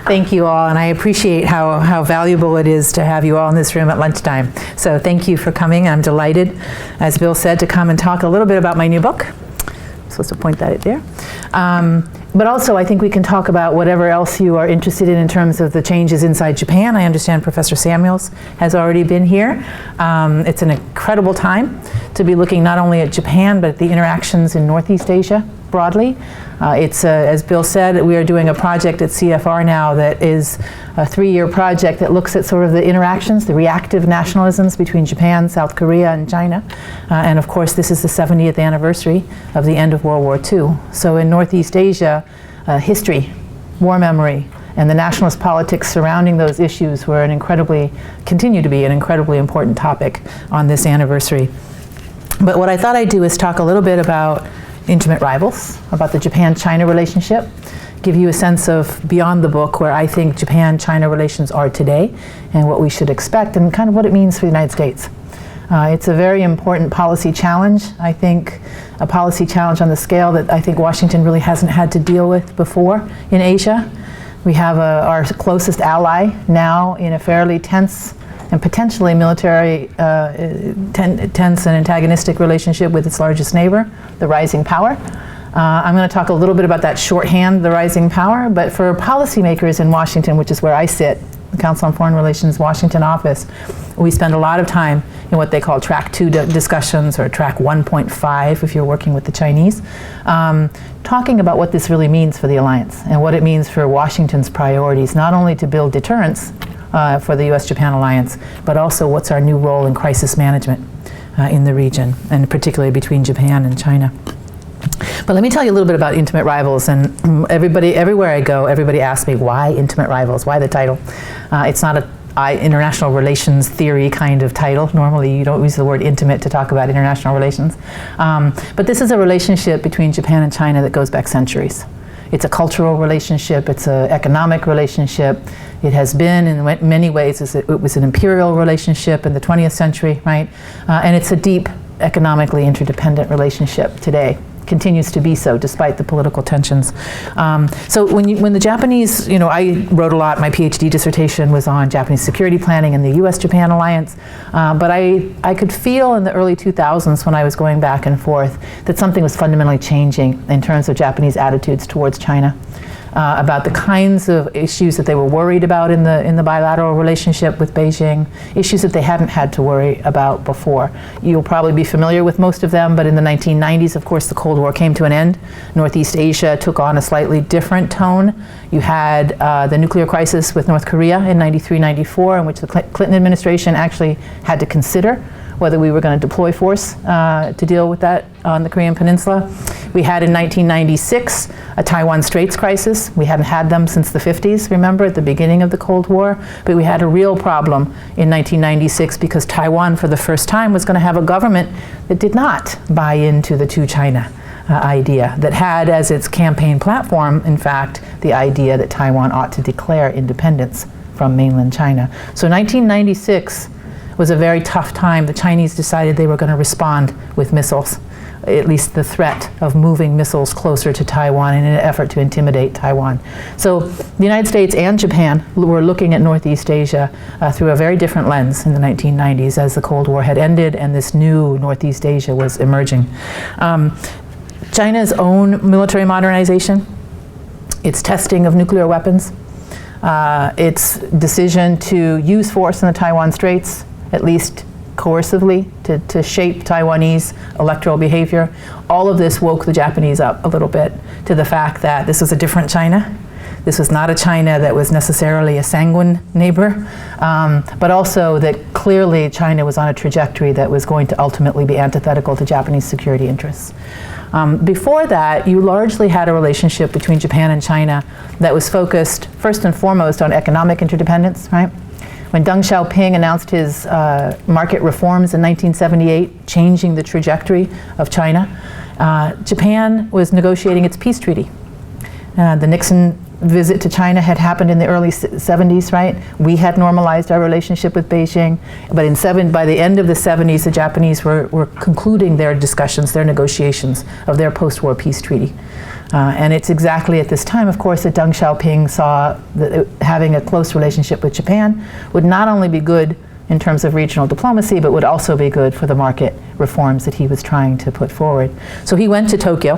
Thank you all, and I appreciate how valuable it is to have you all in this room at lunchtime. So thank you for coming. I'm delighted, as Bill said, to come and talk a little bit about my new book. I'm supposed to point that at there. But also, I think we can talk about whatever else you are interested in terms of the changes inside Japan. I understand Professor Samuels has already been here. It's an incredible time to be looking not only at Japan, but at the interactions in Northeast Asia broadly. It's, as Bill said, we are doing a project at CFR now that is a 3-year project that looks at sort of the interactions, the reactive nationalisms between Japan, South Korea, and China. And of course, this is the 70th anniversary of the end of World War II. So in Northeast Asia, history, war memory, and the nationalist politics surrounding those issues were continue to be an incredibly important topic on this anniversary. But what I thought I'd do is talk a little bit about intimate rivals, about the Japan-China relationship, give you a sense of beyond the book where I think Japan-China relations are today and what we should expect and kind of what it means for the United States. It's a very important policy challenge, I think, a policy challenge on the scale that I think Washington really hasn't had to deal with before in Asia. We have our closest ally now in a fairly tense and potentially military tense and antagonistic relationship with its largest neighbor, the rising power. I'm going to talk a little bit about that shorthand, the rising power, but for policymakers in Washington, which is where I sit, the Council on Foreign Relations Washington office, we spend a lot of time in what they call track 2 discussions, or track 1.5 if you're working with the Chinese, talking about what this really means for the alliance and what it means for Washington's priorities, not only to build deterrence for the US-Japan alliance, but also what's our new role in crisis management in the region, and particularly between Japan and China. But let me tell you a little bit about intimate rivals, and everywhere I go, everybody asks me, why intimate rivals? Why the title? It's not a international relations theory kind of title. Normally you don't use the word intimate to talk about international relations. But this is a relationship between Japan and China that goes back centuries. It's a cultural relationship, it's an economic relationship. It has been, in many ways, it was an imperial relationship in the 20th century, right? And it's a deep, economically interdependent relationship today. Continues to be so despite the political tensions. So when the Japanese, I wrote a lot, my PhD dissertation was on Japanese security planning and the US-Japan alliance, but I could feel in the early 2000s when I was going back and forth that something was fundamentally changing in terms of Japanese attitudes towards China. About the kinds of issues that they were worried about in the bilateral relationship with Beijing, issues that they hadn't had to worry about before. You'll probably be familiar with most of them, but in the 1990s, of course, the Cold War came to an end. Northeast Asia took on a slightly different tone. You had the nuclear crisis with North Korea in 93, 94, in which the Clinton administration actually had to consider whether we were going to deploy force to deal with that on the Korean Peninsula. We had in 1996 a Taiwan Straits crisis. We hadn't had them since the 50s, remember, at the beginning of the Cold War. But we had a real problem in 1996 because Taiwan, for the first time, was going to have a government that did not buy into the two China idea, that had as its campaign platform, in fact, the idea that Taiwan ought to declare independence from mainland China. So 1996 was a very tough time. The Chinese decided they were going to respond with missiles, at least the threat of moving missiles closer to Taiwan in an effort to intimidate Taiwan. So the United States and Japan were looking at Northeast Asia through a very different lens in the 1990s as the Cold War had ended and this new Northeast Asia was emerging. China's own military modernization, its testing of nuclear weapons, its decision to use force in the Taiwan Straits, at least coercively, to shape Taiwanese electoral behavior. All of this woke the Japanese up a little bit to the fact that this was a different China. This was not a China that was necessarily a sanguine neighbor, but also that clearly China was on a trajectory that was going to ultimately be antithetical to Japanese security interests. Before that, you largely had a relationship between Japan and China that was focused first and foremost on economic interdependence, right? When Deng Xiaoping announced his market reforms in 1978, changing the trajectory of China, Japan was negotiating its peace treaty. The Nixon visit to China had happened in the early 70s, right? We had normalized our relationship with Beijing, but by the end of the 70s, the Japanese were concluding their discussions, their negotiations of their post-war peace treaty. And it's exactly at this time, of course, that Deng Xiaoping saw that having a close relationship with Japan would not only be good in terms of regional diplomacy, but would also be good for the market reforms that he was trying to put forward. So he went to Tokyo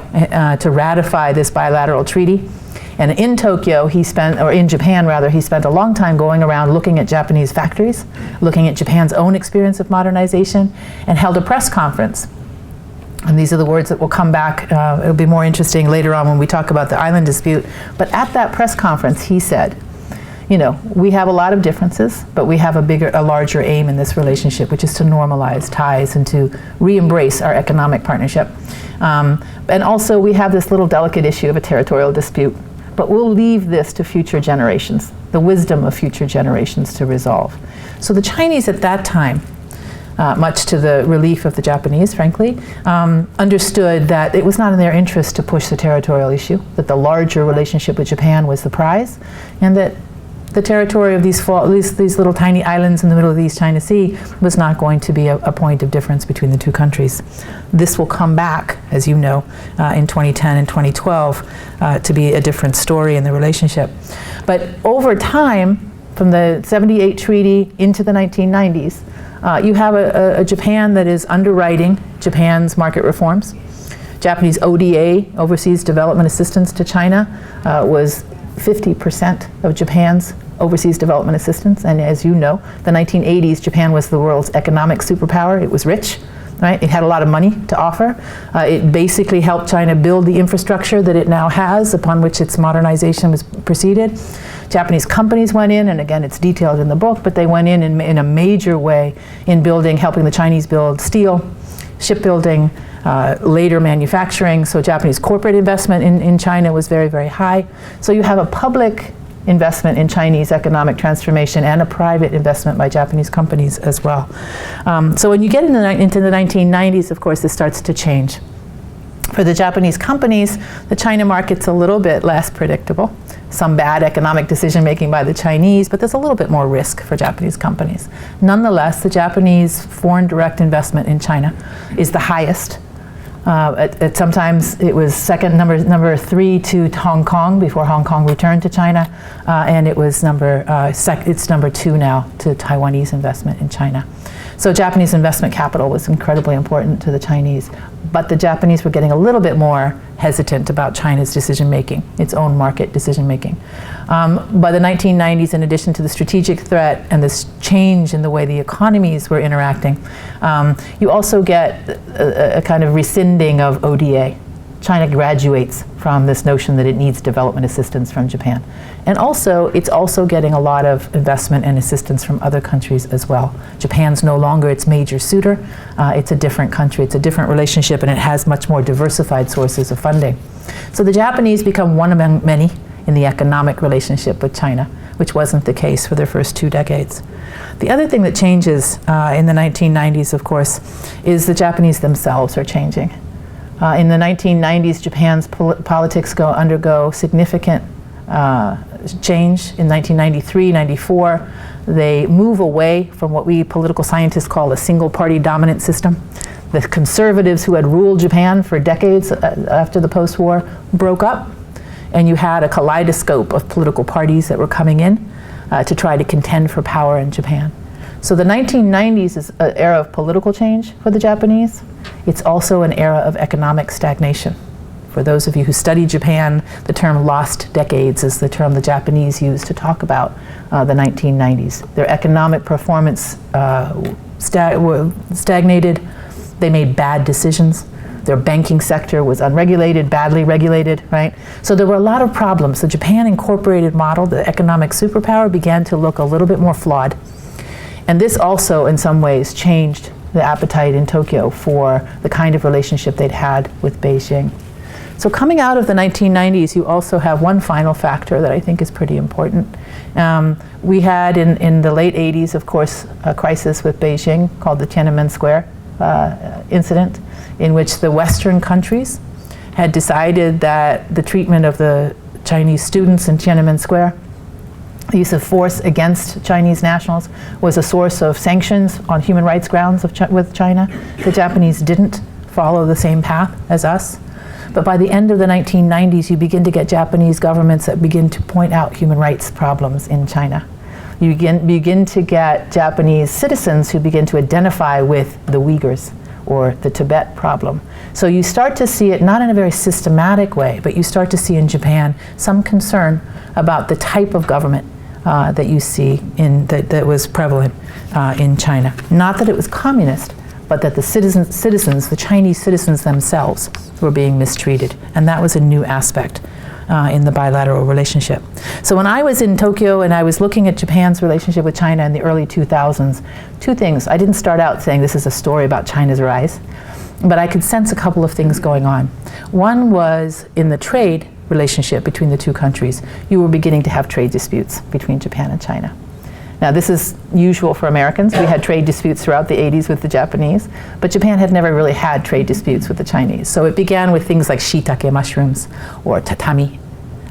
to ratify this bilateral treaty. And in Tokyo, in Japan rather, he spent a long time going around looking at Japanese factories, looking at Japan's own experience of modernization, and held a press conference. And these are the words that will come back. It'll be more interesting later on when we talk about the island dispute. But at that press conference, he said, you know, we have a lot of differences, but we have a larger aim in this relationship, which is to normalize ties and to re-embrace our economic partnership. And also, we have this little delicate issue of a territorial dispute, but we'll leave this to future generations, the wisdom of future generations to resolve. So the Chinese at that time, much to the relief of the Japanese, frankly, understood that it was not in their interest to push the territorial issue, that the larger relationship with Japan was the prize, and that the territory of these little tiny islands in the middle of the East China Sea was not going to be a point of difference between the two countries. This will come back, as you know, in 2010 and 2012 to be a different story in the relationship. But over time, from the 78 treaty into the 1990s, you have a Japan that is underwriting Japan's market reforms. Japanese ODA, Overseas Development Assistance to China, was 50% of Japan's overseas development assistance. And as you know, the 1980s, Japan was the world's economic superpower. It was rich, right? It had a lot of money to offer. It basically helped China build the infrastructure that it now has, upon which its modernization was proceeded. Japanese companies went in, and again, it's detailed in the book, but they went in a major way in helping the Chinese build steel, shipbuilding, later manufacturing. So Japanese corporate investment in China was very, very high. So you have a public investment in Chinese economic transformation and a private investment by Japanese companies as well. So when you get into the 1990s, of course, this starts to change. For the Japanese companies, the China market's a little bit less predictable. Some bad economic decision making by the Chinese, but there's a little bit more risk for Japanese companies. Nonetheless, the Japanese foreign direct investment in China is the highest. Sometimes it was number 3 to Hong Kong before Hong Kong returned to China, and it was it's number 2 now to Taiwanese investment in China. So Japanese investment capital was incredibly important to the Chinese, but the Japanese were getting a little bit more hesitant about China's decision making, its own market decision making. By the 1990s, in addition to the strategic threat and this change in the way the economies were interacting, you also get a kind of rescinding of ODA. China graduates from this notion that it needs development assistance from Japan. And also, it's also getting a lot of investment and assistance from other countries as well. Japan's no longer its major suitor. It's a different country, it's a different relationship, and it has much more diversified sources of funding. So the Japanese become one among many in the economic relationship with China, which wasn't the case for their first 2 decades. The other thing that changes in the 1990s, of course, is the Japanese themselves are changing. In the 1990s, Japan's politics undergo significant change. In 1993, 94, they move away from what we political scientists call a single-party dominant system. The conservatives who had ruled Japan for decades after the post-war broke up, and you had a kaleidoscope of political parties that were coming in to try to contend for power in Japan. So the 1990s is an era of political change for the Japanese. It's also an era of economic stagnation. For those of you who study Japan, the term lost decades is the term the Japanese use to talk about the 1990s. Their economic performance stagnated. They made bad decisions. Their banking sector was unregulated, badly regulated, right? So there were a lot of problems. The Japan Incorporated model, the economic superpower, began to look a little bit more flawed. And this also, in some ways, changed the appetite in Tokyo for the kind of relationship they'd had with Beijing. So coming out of the 1990s, you also have one final factor that I think is pretty important. We had in the late 80s, of course, a crisis with Beijing called the Tiananmen Square incident, in which the Western countries had decided that the treatment of the Chinese students in Tiananmen Square, the use of force against Chinese nationals, was a source of sanctions on human rights grounds with China. The Japanese didn't follow the same path as us. But by the end of the 1990s, you begin to get Japanese governments that begin to point out human rights problems in China. You begin to get Japanese citizens who begin to identify with the Uyghurs or the Tibet problem. So you start to see it not in a very systematic way, but you start to see in Japan some concern about the type of government that you see that was prevalent in China. Not that it was communist, but that the citizens, the Chinese citizens themselves, were being mistreated. And that was a new aspect in the bilateral relationship. So when I was in Tokyo and I was looking at Japan's relationship with China in the early 2000s, two things. I didn't start out saying this is a story about China's rise, but I could sense a couple of things going on. One was in the trade relationship between the two countries. You were beginning to have trade disputes between Japan and China. Now, this is usual for Americans. We had trade disputes throughout the 80s with the Japanese, but Japan had never really had trade disputes with the Chinese. So it began with things like shiitake mushrooms or tatami,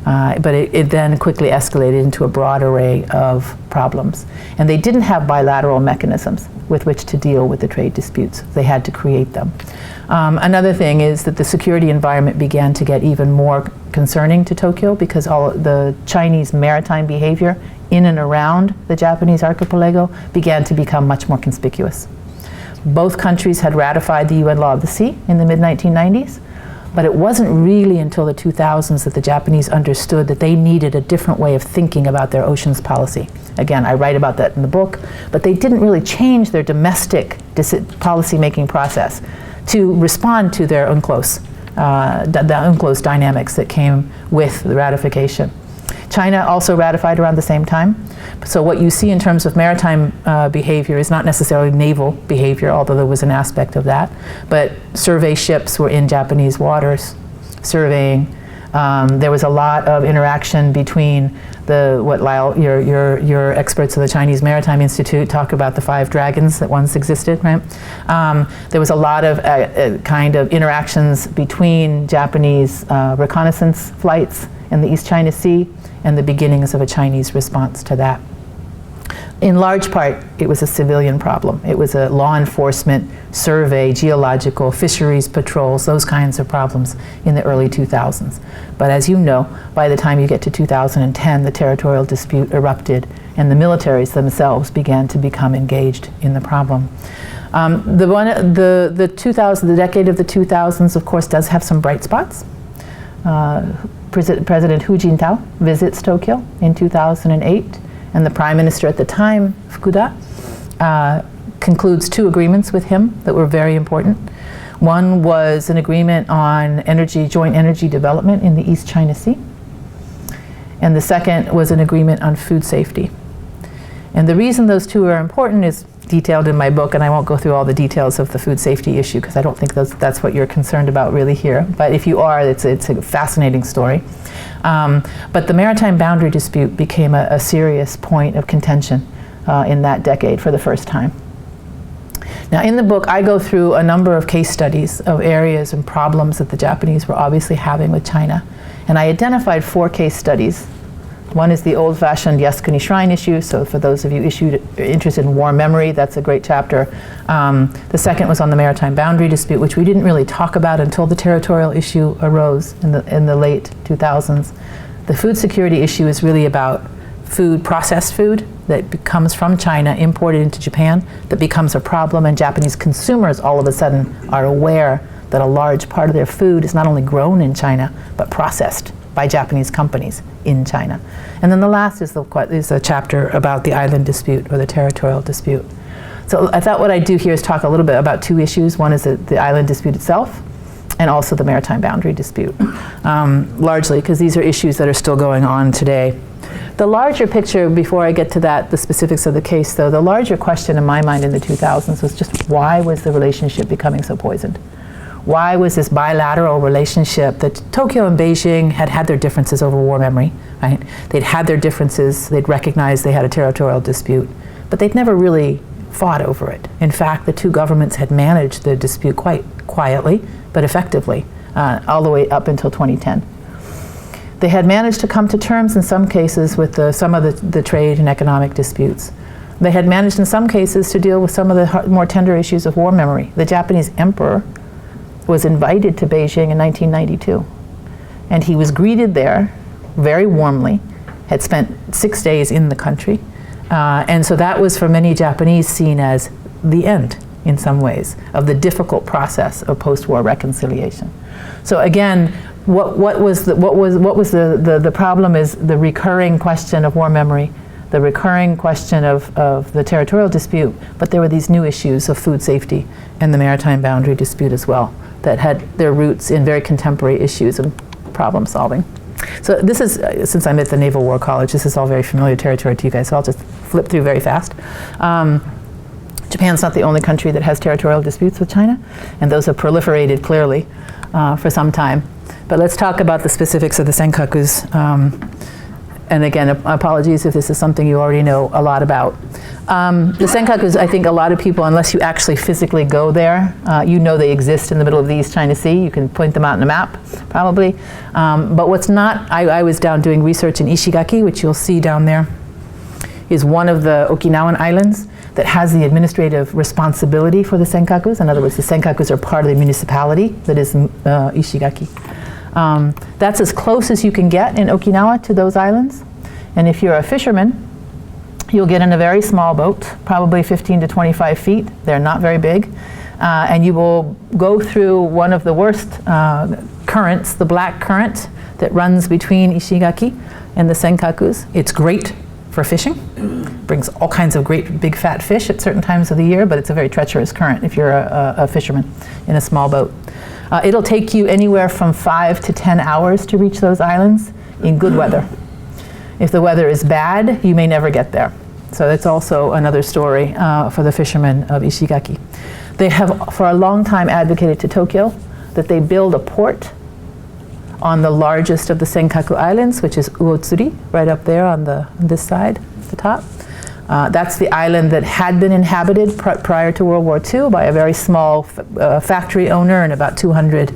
but it then quickly escalated into a broad array of problems. And they didn't have bilateral mechanisms with which to deal with the trade disputes. They had to create them. Another thing is that the security environment began to get even more concerning to Tokyo because all the Chinese maritime behavior in and around the Japanese archipelago began to become much more conspicuous. Both countries had ratified the UN Law of the Sea in the mid-1990s, but it wasn't really until the 2000s that the Japanese understood that they needed a different way of thinking about their oceans policy. Again, I write about that in the book, but they didn't really change their domestic policy-making process to respond to their UNCLOS, the UNCLOS dynamics that came with the ratification. China also ratified around the same time. So what you see in terms of maritime behavior is not necessarily naval behavior, although there was an aspect of that. But survey ships were in Japanese waters, surveying. There was a lot of interaction between what Lyle, your experts of the Chinese Maritime Institute talk about the 5 dragons that once existed, right? There was a lot of kind of interactions between Japanese reconnaissance flights in the East China Sea and the beginnings of a Chinese response to that. In large part, it was a civilian problem. It was a law enforcement, survey, geological, fisheries patrols, those kinds of problems in the early 2000s. But as you know, by the time you get to 2010, the territorial dispute erupted and the militaries themselves began to become engaged in the problem. The decade of the 2000s, of course, does have some bright spots. President Hu Jintao visits Tokyo in 2008, and the Prime Minister at the time, Fukuda, concludes 2 agreements with him that were very important. One was an agreement on joint energy development in the East China Sea, and the second was an agreement on food safety. And the reason those 2 are important is detailed in my book, and I won't go through all the details of the food safety issue because I don't think that's what you're concerned about really here. But if you are, it's a fascinating story. But the maritime boundary dispute became a serious point of contention in that decade for the first time. Now in the book, I go through a number of case studies of areas and problems that the Japanese were obviously having with China. And I identified 4 case studies. One is the old-fashioned Yasukuni Shrine issue, so for those of you interested in war memory, that's a great chapter. The second was on the maritime boundary dispute, which we didn't really talk about until the territorial issue arose in the late 2000s. The food security issue is really about food, processed food, that comes from China, imported into Japan, that becomes a problem, and Japanese consumers all of a sudden are aware that a large part of their food is not only grown in China, but processed by Japanese companies in China. And then the last is a chapter about the island dispute or the territorial dispute. So I thought what I'd do here is talk a little bit about 2 issues. One is the island dispute itself, and also the maritime boundary dispute, largely because these are issues that are still going on today. The larger picture, before I get to that, the specifics of the case though, the larger question in my mind in the 2000s was just why was the relationship becoming so poisoned? Why was this bilateral relationship that Tokyo and Beijing had their differences over war memory, right? They'd had their differences, they'd recognized they had a territorial dispute, but they'd never really fought over it. In fact, the 2 governments had managed the dispute quite quietly, but effectively, all the way up until 2010. They had managed to come to terms in some cases with some of the trade and economic disputes. They had managed in some cases to deal with some of the more tender issues of war memory. The Japanese emperor was invited to Beijing in 1992. And he was greeted there very warmly, had spent 6 days in the country. And so that was for many Japanese seen as the end, in some ways, of the difficult process of post-war reconciliation. So again, what was the problem is the recurring question of war memory, the recurring question of the territorial dispute, but there were these new issues of food safety and the maritime boundary dispute as well that had their roots in very contemporary issues of problem solving. So this is, since I'm at the Naval War College, this is all very familiar territory to you guys, so I'll just flip through very fast. Japan's not the only country that has territorial disputes with China, and those have proliferated clearly for some time. But let's talk about the specifics of the Senkakus. And again, apologies if this is something you already know a lot about. The Senkakus, I think a lot of people, unless you actually physically go there, you know they exist in the middle of the East China Sea. You can point them out on a map, probably. But what's not, I was down doing research in Ishigaki, which you'll see down there, is one of the Okinawan islands that has the administrative responsibility for the Senkakus. In other words, the Senkakus are part of the municipality that is Ishigaki. That's as close as you can get in Okinawa to those islands. And if you're a fisherman, you'll get in a very small boat, probably 15 to 25 feet. They're not very big. And you will go through one of the worst currents, the black current that runs between Ishigaki and the Senkakus. It's great for fishing. Brings all kinds of great big fat fish at certain times of the year, but it's a very treacherous current if you're a fisherman in a small boat. It'll take you anywhere from 5 to 10 hours to reach those islands in good weather. If the weather is bad, you may never get there. So that's also another story for the fishermen of Ishigaki. They have for a long time advocated to Tokyo that they build a port on the largest of the Senkaku Islands, which is Uotsuri, right up there on this side, the top. That's the island that had been inhabited prior to World War II by a very small factory owner and about 200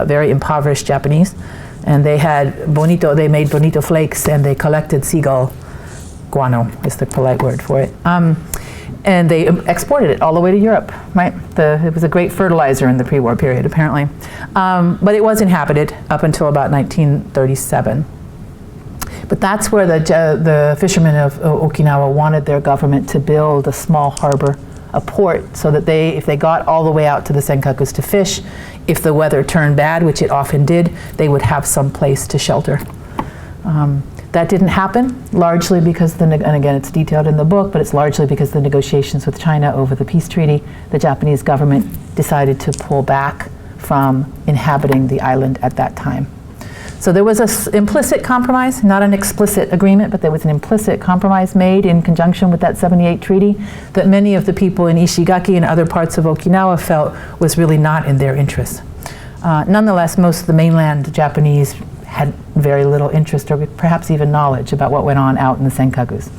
very impoverished Japanese. And they made bonito flakes and they collected seagull guano, is the polite word for it. And they exported it all the way to Europe, right? It was a great fertilizer in the pre-war period, apparently. But it was inhabited up until about 1937. But that's where the fishermen of Okinawa wanted their government to build a small harbor, a port, so that if they got all the way out to the Senkakus to fish, if the weather turned bad, which it often did, they would have some place to shelter. That didn't happen, largely because, and again it's detailed in the book, but it's largely because the negotiations with China over the peace treaty, the Japanese government decided to pull back from inhabiting the island at that time. So there was an implicit compromise, not an explicit agreement, but there was an implicit compromise made in conjunction with that 78 treaty that many of the people in Ishigaki and other parts of Okinawa felt was really not in their interest. Nonetheless, most of the mainland Japanese had very little interest or perhaps even knowledge about what went on out in the Senkakus.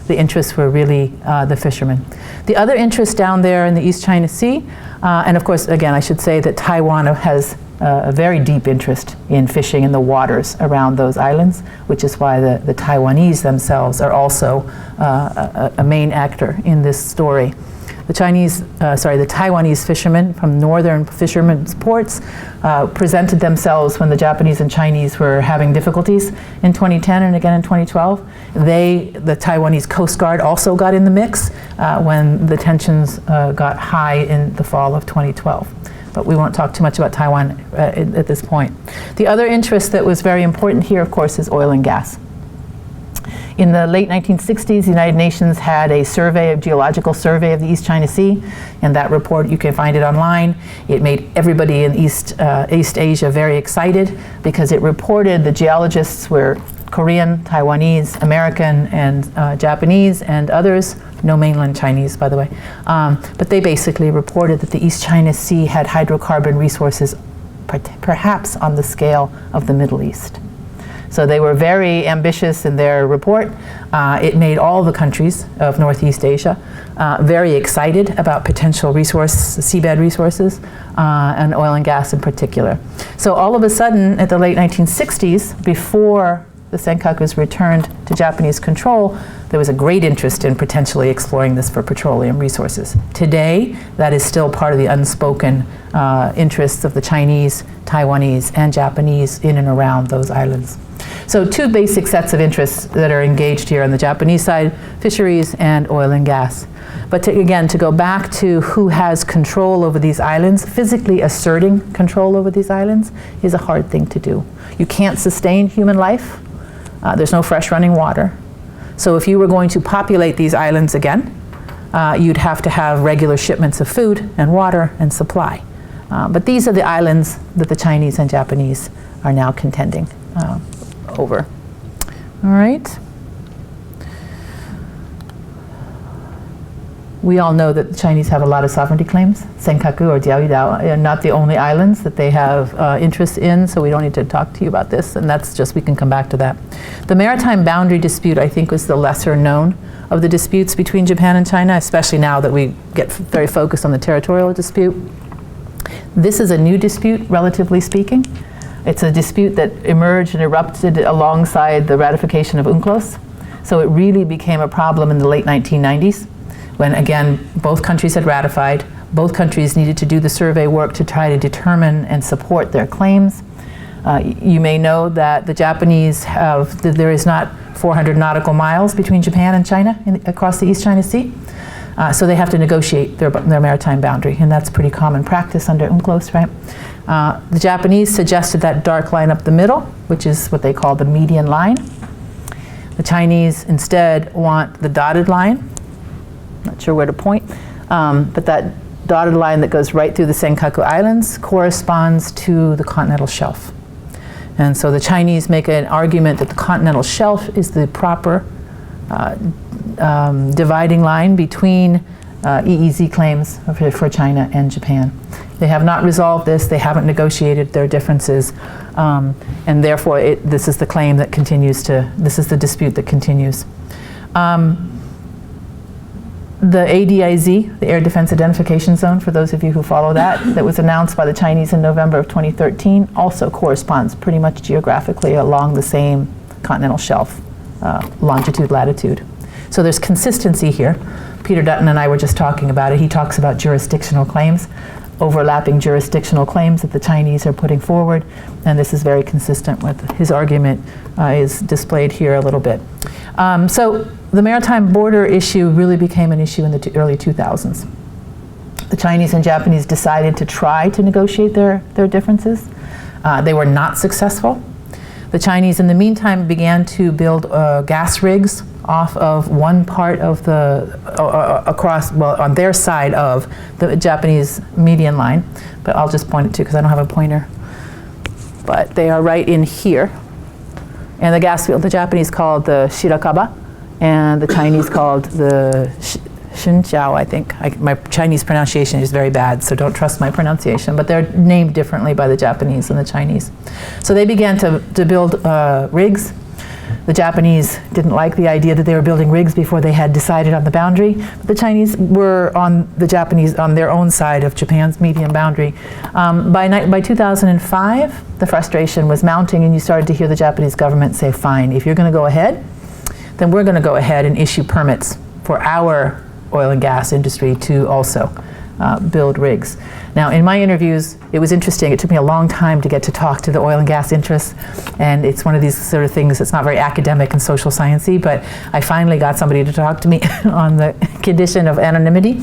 The interests were really the fishermen. The other interest down there in the East China Sea, and of course, again, I should say that Taiwan has a very deep interest in fishing in the waters around those islands, which is why the Taiwanese themselves are also a main actor in this story. The Taiwanese fishermen from northern fishermen's ports presented themselves when the Japanese and Chinese were having difficulties in 2010 and again in 2012. The Taiwanese Coast Guard also got in the mix when the tensions got high in the fall of 2012. But we won't talk too much about Taiwan at this point. The other interest that was very important here, of course, is oil and gas. In the late 1960s, the United Nations had a geological survey of the East China Sea, and that report, you can find it online. It made everybody in East Asia very excited because it reported the geologists were Korean, Taiwanese, American, and Japanese, and others, no mainland Chinese, by the way. But they basically reported that the East China Sea had hydrocarbon resources perhaps on the scale of the Middle East. So they were very ambitious in their report. It made all the countries of Northeast Asia very excited about potential seabed resources, and oil and gas in particular. So all of a sudden, at the late 1960s, before the Senkaku is returned to Japanese control, there was a great interest in potentially exploring this for petroleum resources. Today, that is still part of the unspoken interests of the Chinese, Taiwanese, and Japanese in and around those islands. So two basic sets of interests that are engaged here on the Japanese side, fisheries and oil and gas. But again, to go back to who has control over these islands, physically asserting control over these islands is a hard thing to do. You can't sustain human life. There's no fresh running water. So if you were going to populate these islands again, you'd have to have regular shipments of food and water and supply. But these are the islands that the Chinese and Japanese are now contending over. All right. We all know that the Chinese have a lot of sovereignty claims. Senkaku or Diaoyudao are not the only islands that they have interests in, so we don't need to talk to you about this, and that's just, we can come back to that. The maritime boundary dispute, I think, was the lesser known of the disputes between Japan and China, especially now that we get very focused on the territorial dispute. This is a new dispute, relatively speaking. It's a dispute that emerged and erupted alongside the ratification of UNCLOS. So it really became a problem in the late 1990s. When, again, both countries had ratified, both countries needed to do the survey work to try to determine and support their claims. You may know that the Japanese have, that there is not 400 nautical miles between Japan and China across the East China Sea. So they have to negotiate their maritime boundary, and that's pretty common practice under UNCLOS, right? The Japanese suggested that dark line up the middle, which is what they call the median line. The Chinese instead want the dotted line. Not sure where to point, but that dotted line that goes right through the Senkaku Islands corresponds to the continental shelf. And so the Chinese make an argument that the continental shelf is the proper dividing line between EEZ claims for China and Japan. They have not resolved this, they haven't negotiated their differences, and therefore this is the claim that continues to, this is the dispute that continues. The ADIZ, the Air Defense Identification Zone, for those of you who follow that, that was announced by the Chinese in November of 2013, also corresponds pretty much geographically along the same continental shelf, longitude, latitude. So there's consistency here. Peter Dutton and I were just talking about it. He talks about jurisdictional claims, overlapping jurisdictional claims that the Chinese are putting forward, and this is very consistent with his argument is displayed here a little bit. So the maritime border issue really became an issue in the early 2000s. The Chinese and Japanese decided to try to negotiate their differences. They were not successful. The Chinese, in the meantime, began to build gas rigs off of one part of the, across, well, on their side of the Japanese median line. But I'll just point it to, because I don't have a pointer. But they are right in here. And the gas field, the Japanese called the Shirakaba, and the Chinese called the Xinjiao, I think. My Chinese pronunciation is very bad, so don't trust my pronunciation, but they're named differently by the Japanese and the Chinese. So they began to build rigs. The Japanese didn't like the idea that they were building rigs before they had decided on the boundary. But the Chinese were on their own side of Japan's median boundary. By 2005, the frustration was mounting, and you started to hear the Japanese government say, fine, if you're going to go ahead, then we're going to go ahead and issue permits for our oil and gas industry to also build rigs. Now, in my interviews, it was interesting. It took me a long time to get to talk to the oil and gas interests, and it's one of these sort of things that's not very academic and social sciencey, but I finally got somebody to talk to me on the condition of anonymity,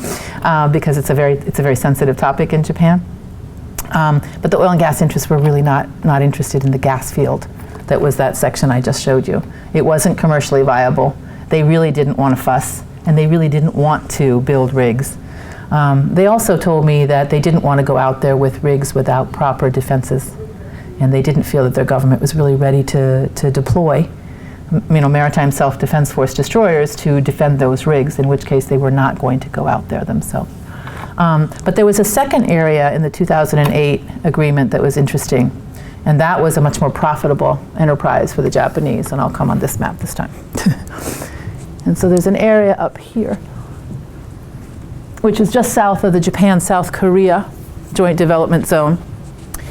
because it's a very sensitive topic in Japan. But the oil and gas interests were really not interested in the gas field. That was that section I just showed you. It wasn't commercially viable. They really didn't want to fuss, and they really didn't want to build rigs. They also told me that they didn't want to go out there with rigs without proper defenses, and they didn't feel that their government was really ready to deploy, maritime self-defense force destroyers to defend those rigs, in which case they were not going to go out there themselves. But there was a second area in the 2008 agreement that was interesting, and that was a much more profitable enterprise for the Japanese, and I'll come on this map this time. And so there's an area up here, which is just south of the Japan-South Korea Joint Development Zone.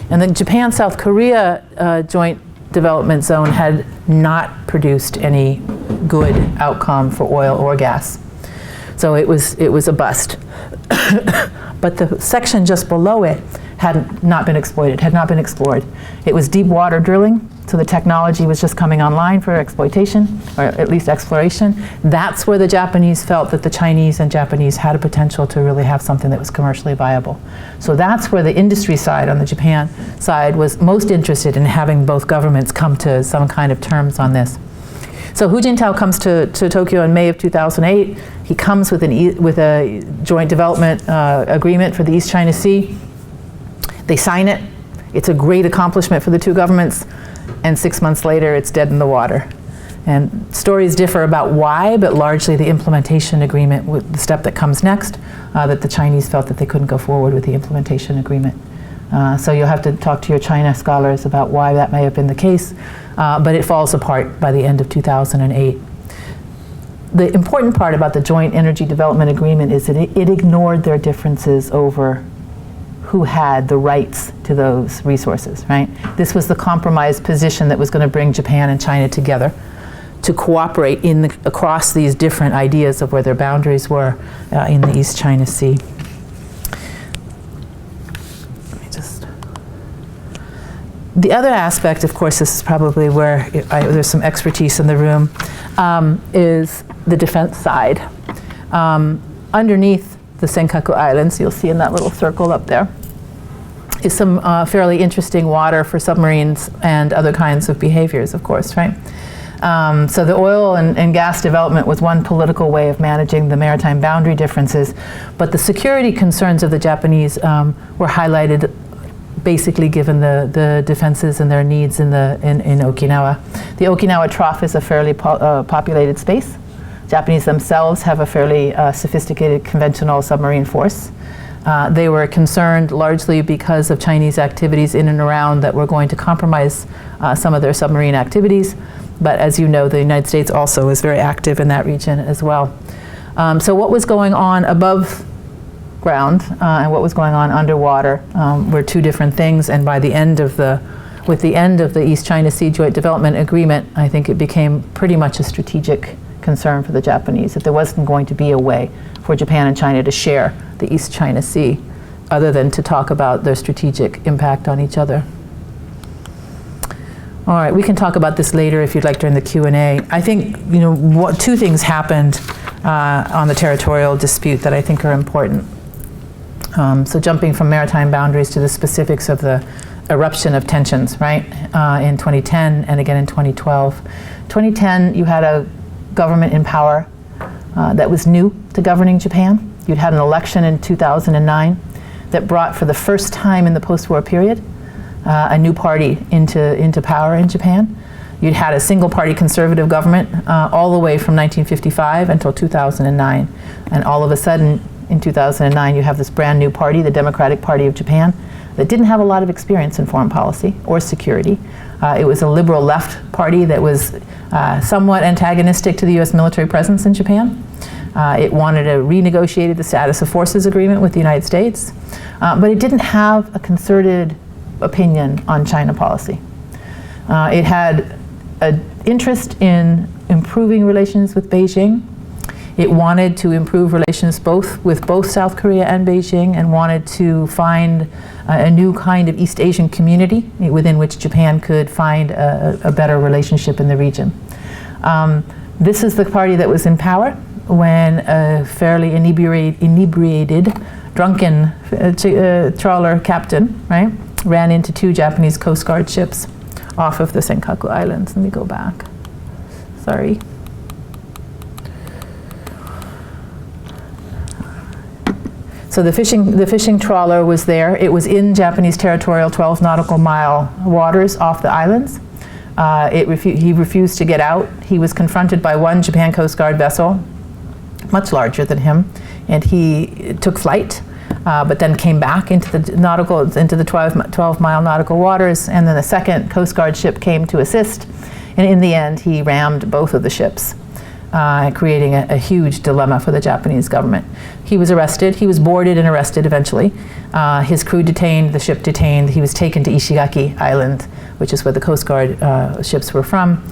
And the Japan-South Korea Joint development zone had not produced any good outcome for oil or gas. So it was a bust. But the section just below it had not been exploited, had not been explored. It was deep water drilling, so the technology was just coming online for exploitation, or at least exploration. That's where the Japanese felt that the Chinese and Japanese had a potential to really have something that was commercially viable. So that's where the industry side, on the Japan side, was most interested in having both governments come to some kind of terms on this. So Hu Jintao comes to Tokyo in May of 2008. He comes with a joint development agreement for the East China Sea. They sign it. It's a great accomplishment for the two governments. And 6 months later, it's dead in the water. And stories differ about why, but largely the implementation agreement, with the step that comes next, that the Chinese felt that they couldn't go forward with the implementation agreement. So you'll have to talk to your China scholars about why that may have been the case, but it falls apart by the end of 2008. The important part about the Joint Energy Development Agreement is that it ignored their differences over who had the rights to those resources, right? This was the compromise position that was going to bring Japan and China together to cooperate across these different ideas of where their boundaries were in the East China Sea. The other aspect, of course, this is probably where there's some expertise in the room, is the defense side. Underneath the Senkaku Islands, you'll see in that little circle up there, is some fairly interesting water for submarines and other kinds of behaviors, of course, right? So the oil and gas development was one political way of managing the maritime boundary differences, but the security concerns of the Japanese were highlighted basically given the defenses and their needs in Okinawa. The Okinawa Trough is a fairly populated space. Japanese themselves have a fairly sophisticated conventional submarine force. They were concerned largely because of Chinese activities in and around that were going to compromise some of their submarine activities. But as you know, the United States also is very active in that region as well. So what was going on above ground and what was going on underwater were two different things. And by the end of with the end of the East China Sea Joint Development Agreement, I think it became pretty much a strategic concern for the Japanese that there wasn't going to be a way for Japan and China to share the East China Sea other than to talk about their strategic impact on each other. All right, we can talk about this later if you'd like during the Q&A. I think, two things happened on the territorial dispute that I think are important. So jumping from maritime boundaries to the specifics of the eruption of tensions, right, in 2010 and again in 2012. 2010, you had a government in power that was new to governing Japan. You'd had an election in 2009 that brought, for the first time in the post-war period, a new party into power in Japan. You'd had a single-party conservative government all the way from 1955 until 2009. And all of a sudden, in 2009, you have this brand new party, the Democratic Party of Japan, that didn't have a lot of experience in foreign policy or security. It was a liberal left party that was somewhat antagonistic to the US military presence in Japan. It wanted to renegotiate the status of forces agreement with the United States, but it didn't have a concerted opinion on China policy. It had an interest in improving relations with Beijing. It wanted to improve relations with both South Korea and Beijing, and wanted to find a new kind of East Asian community within which Japan could find a better relationship in the region. This is the party that was in power when a fairly inebriated, drunken trawler captain, right, ran into two Japanese Coast Guard ships off of the Senkaku Islands. Let me go back. Sorry. So the fishing trawler was there. It was in Japanese territorial 12 nautical mile waters off the islands. He refused to get out. He was confronted by one Japan Coast Guard vessel, much larger than him, and he took flight, but then came back into the 12 mile nautical waters, and then the second Coast Guard ship came to assist, and in the end he rammed both of the ships, creating a huge dilemma for the Japanese government. He was arrested. He was boarded and arrested eventually. His crew detained, the ship detained. He was taken to Ishigaki Island, which is where the Coast Guard ships were from.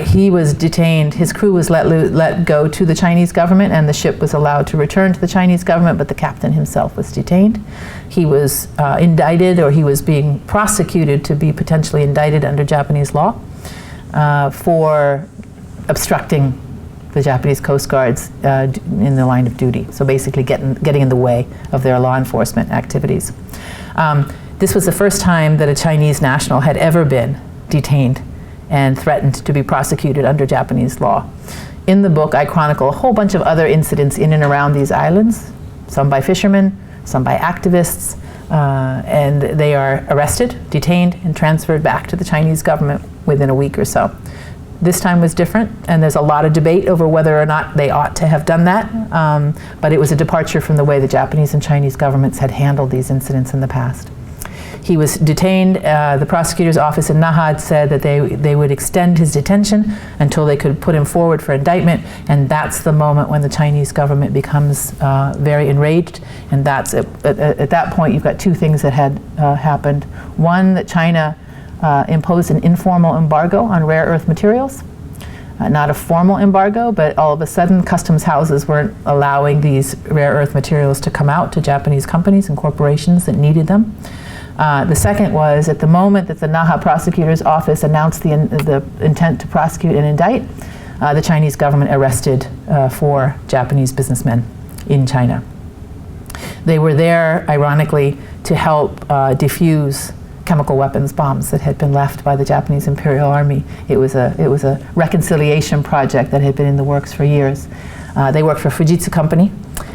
He was detained. His crew was let go to the Chinese government, and the ship was allowed to return to the Chinese government, but the captain himself was detained. He was indicted, or he was being prosecuted to be potentially indicted under Japanese law for obstructing the Japanese Coast Guards in the line of duty. So basically getting in the way of their law enforcement activities. This was the first time that a Chinese national had ever been detained and threatened to be prosecuted under Japanese law. In the book, I chronicle a whole bunch of other incidents in and around these islands, some by fishermen, some by activists, and they are arrested, detained, and transferred back to the Chinese government within a week or so. This time was different, and there's a lot of debate over whether or not they ought to have done that, but it was a departure from the way the Japanese and Chinese governments had handled these incidents in the past. He was detained. The prosecutor's office in Nahad said that they would extend his detention until they could put him forward for indictment, and that's the moment when the Chinese government becomes very enraged, and that's at that point you've got two things that had happened. One, that China imposed an informal embargo on rare earth materials. Not a formal embargo, but all of a sudden customs houses weren't allowing these rare earth materials to come out to Japanese companies and corporations that needed them. The second was, at the moment that the Naha prosecutor's office announced the intent to prosecute and indict, the Chinese government arrested 4 Japanese businessmen in China. They were there, ironically, to help defuse chemical weapons bombs that had been left by the Japanese Imperial Army. It was a reconciliation project that had been in the works for years. They worked for Fujitsu Company.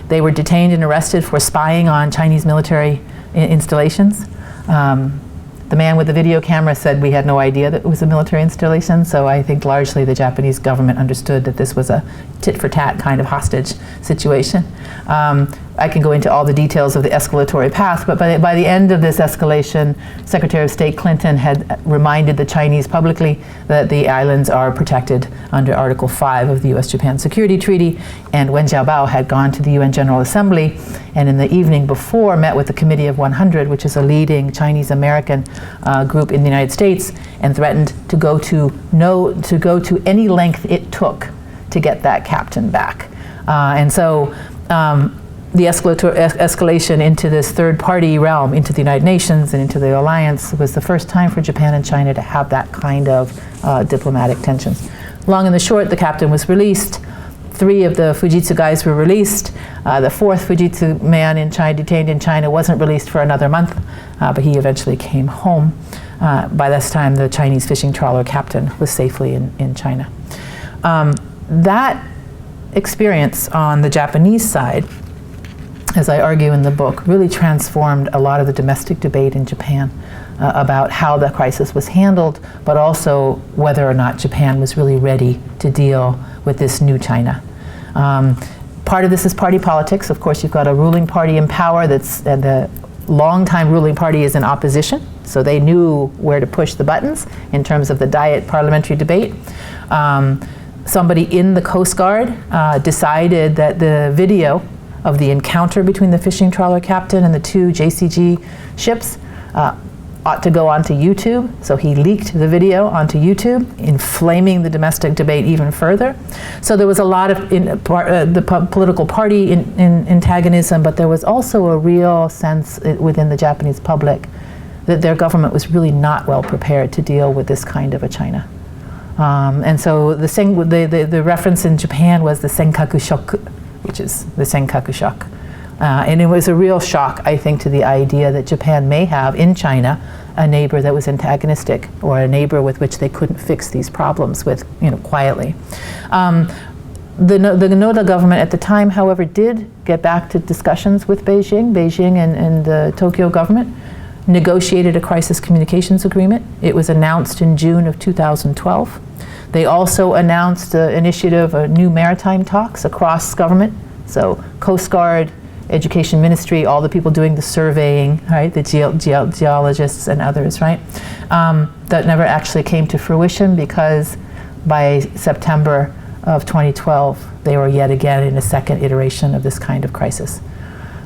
They were detained and arrested for spying on Chinese military installations. The man with the video camera said we had no idea that it was a military installation, so I think largely the Japanese government understood that this was a tit-for-tat kind of hostage situation. I can go into all the details of the escalatory path, but by the end of this escalation, Secretary of State Clinton had reminded the Chinese publicly that the islands are protected under Article 5 of the U.S.-Japan Security Treaty, and Wen Jiabao had gone to the UN General Assembly, and in the evening before met with the Committee of 100, which is a leading Chinese-American group in the United States, and threatened to go to any length it took to get that captain back. And so the escalation into this third-party realm, into the United Nations and into the alliance, was the first time for Japan and China to have that kind of diplomatic tensions. Long and the short, the captain was released. 3 of the Fujitsu guys were released. The 4th Fujitsu man in China, detained in China, wasn't released for another month, but he eventually came home. By this time, the Chinese fishing trawler captain was safely in China. That experience on the Japanese side, as I argue in the book, really transformed a lot of the domestic debate in Japan about how the crisis was handled, but also whether or not Japan was really ready to deal with this new China. Part of this is party politics. Of course, you've got a ruling party in power and the longtime ruling party is in opposition, so they knew where to push the buttons in terms of the Diet parliamentary debate. Somebody in the Coast Guard decided that the video of the encounter between the fishing trawler captain and the 2 JCG ships ought to go onto YouTube. So he leaked the video onto YouTube, inflaming the domestic debate even further. So there was a lot of political party antagonism, but there was also a real sense within the Japanese public that their government was really not well prepared to deal with this kind of a China. And so the reference in Japan was the Senkaku shock, which is the Senkaku shock. And it was a real shock, I think, to the idea that Japan may have in China a neighbor that was antagonistic, or a neighbor with which they couldn't fix these problems with, quietly. The Rhode government at the time, however, did get back to discussions with Beijing. Beijing and the Tokyo government negotiated a crisis communications agreement. It was announced in June of 2012. They also announced the initiative of new maritime talks across government. So Coast Guard, Education Ministry, all the people doing the surveying, right, the geologists and others, right? That never actually came to fruition because by September of 2012, they were yet again in a second iteration of this kind of crisis.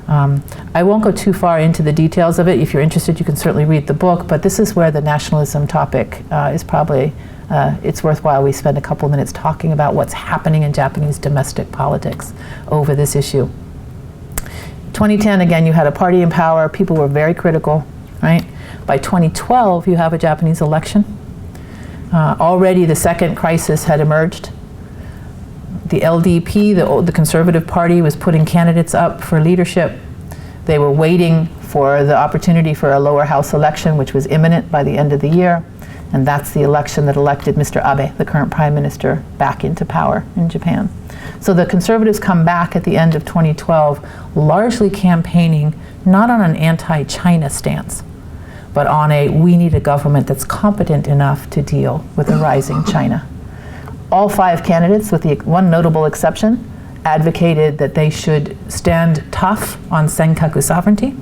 I won't go too far into the details of it. If you're interested, you can certainly read the book, but this is where the nationalism topic is probably, it's worthwhile we spend a couple of minutes talking about what's happening in Japanese domestic politics over this issue. 2010, again, you had a party in power. People were very critical, right? By 2012, you have a Japanese election. Already the second crisis had emerged. The LDP, the Conservative Party, was putting candidates up for leadership. They were waiting for the opportunity for a lower house election, which was imminent by the end of the year. And that's the election that elected Mr. Abe, the current prime minister, back into power in Japan. So the Conservatives come back at the end of 2012, largely campaigning not on an anti-China stance, but on a we need a government that's competent enough to deal with a rising China. All 5 candidates, with the one notable exception, advocated that they should stand tough on Senkaku sovereignty.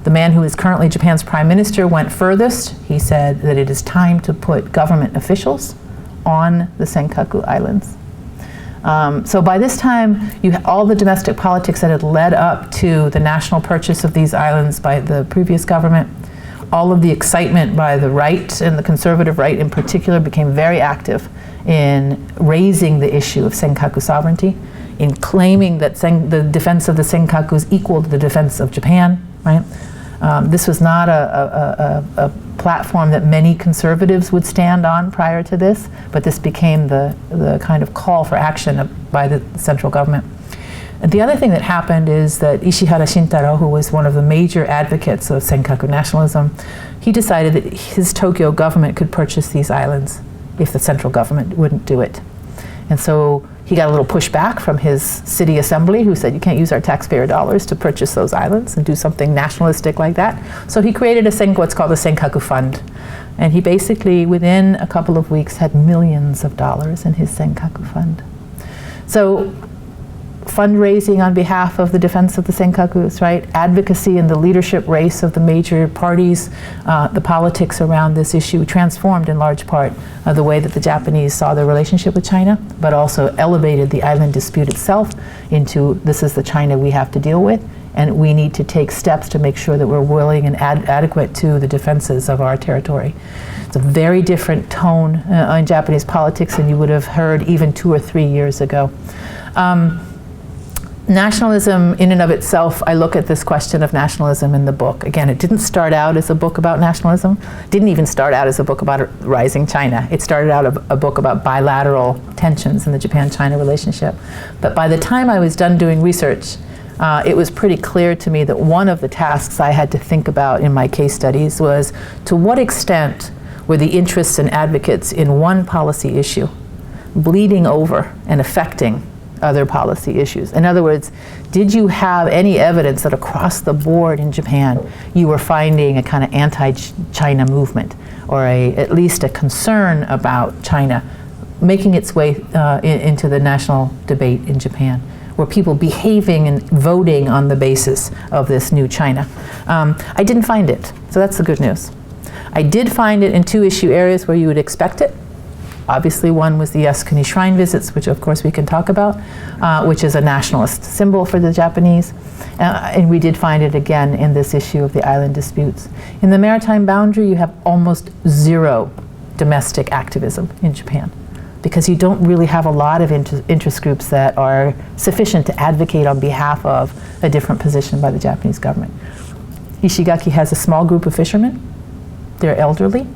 The man who is currently Japan's prime minister went furthest. He said that it is time to put government officials on the Senkaku Islands. So by this time, all the domestic politics that had led up to the national purchase of these islands by the previous government, all of the excitement by the right, and the conservative right in particular, became very active in raising the issue of Senkaku sovereignty, in claiming that the defense of the Senkakus equaled the defense of Japan, right? This was not a platform that many conservatives would stand on prior to this, but this became the kind of call for action by the central government. And the other thing that happened is that Ishihara Shintaro, who was one of the major advocates of Senkaku nationalism, he decided that his Tokyo government could purchase these islands if the central government wouldn't do it. And so he got a little pushback from his city assembly, who said, you can't use our taxpayer dollars to purchase those islands and do something nationalistic like that. So he created what's called a Senkaku Fund. And he basically, within a couple of weeks, had millions of dollars in his Senkaku Fund. So fundraising on behalf of the defense of the Senkakus, right? Advocacy in the leadership race of the major parties, the politics around this issue transformed in large part the way that the Japanese saw their relationship with China, but also elevated the island dispute itself into this is the China we have to deal with, and we need to take steps to make sure that we're willing and adequate to the defenses of our territory. It's a very different tone in Japanese politics than you would have heard even 2 or 3 years ago. Nationalism in and of itself, I look at this question of nationalism in the book. Again, it didn't start out as a book about nationalism, didn't even start out as a book about rising China. It started out a book about bilateral tensions in the Japan-China relationship. But by the time I was done doing research, it was pretty clear to me that one of the tasks I had to think about in my case studies was to what extent were the interests and advocates in one policy issue bleeding over and affecting other policy issues. In other words, did you have any evidence that across the board in Japan you were finding a kind of anti-China movement, or at least a concern about China making its way into the national debate in Japan? Were people behaving and voting on the basis of this new China? I didn't find it, so that's the good news. I did find it in 2 issue areas where you would expect it. Obviously, one was the Yasukuni shrine visits, which of course we can talk about, which is a nationalist symbol for the Japanese. And we did find it again in this issue of the island disputes. In the maritime boundary, you have almost 0 domestic activism in Japan, because you don't really have a lot of interest groups that are sufficient to advocate on behalf of a different position by the Japanese government. Ishigaki has a small group of fishermen. They're elderly.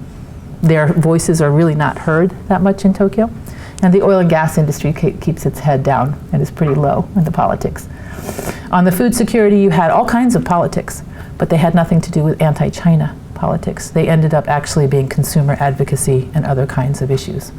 Their voices are really not heard that much in Tokyo. And the oil and gas industry keeps its head down and is pretty low in the politics. On the food security, you had all kinds of politics, but they had nothing to do with anti-China politics. They ended up actually being consumer advocacy and other kinds of issues.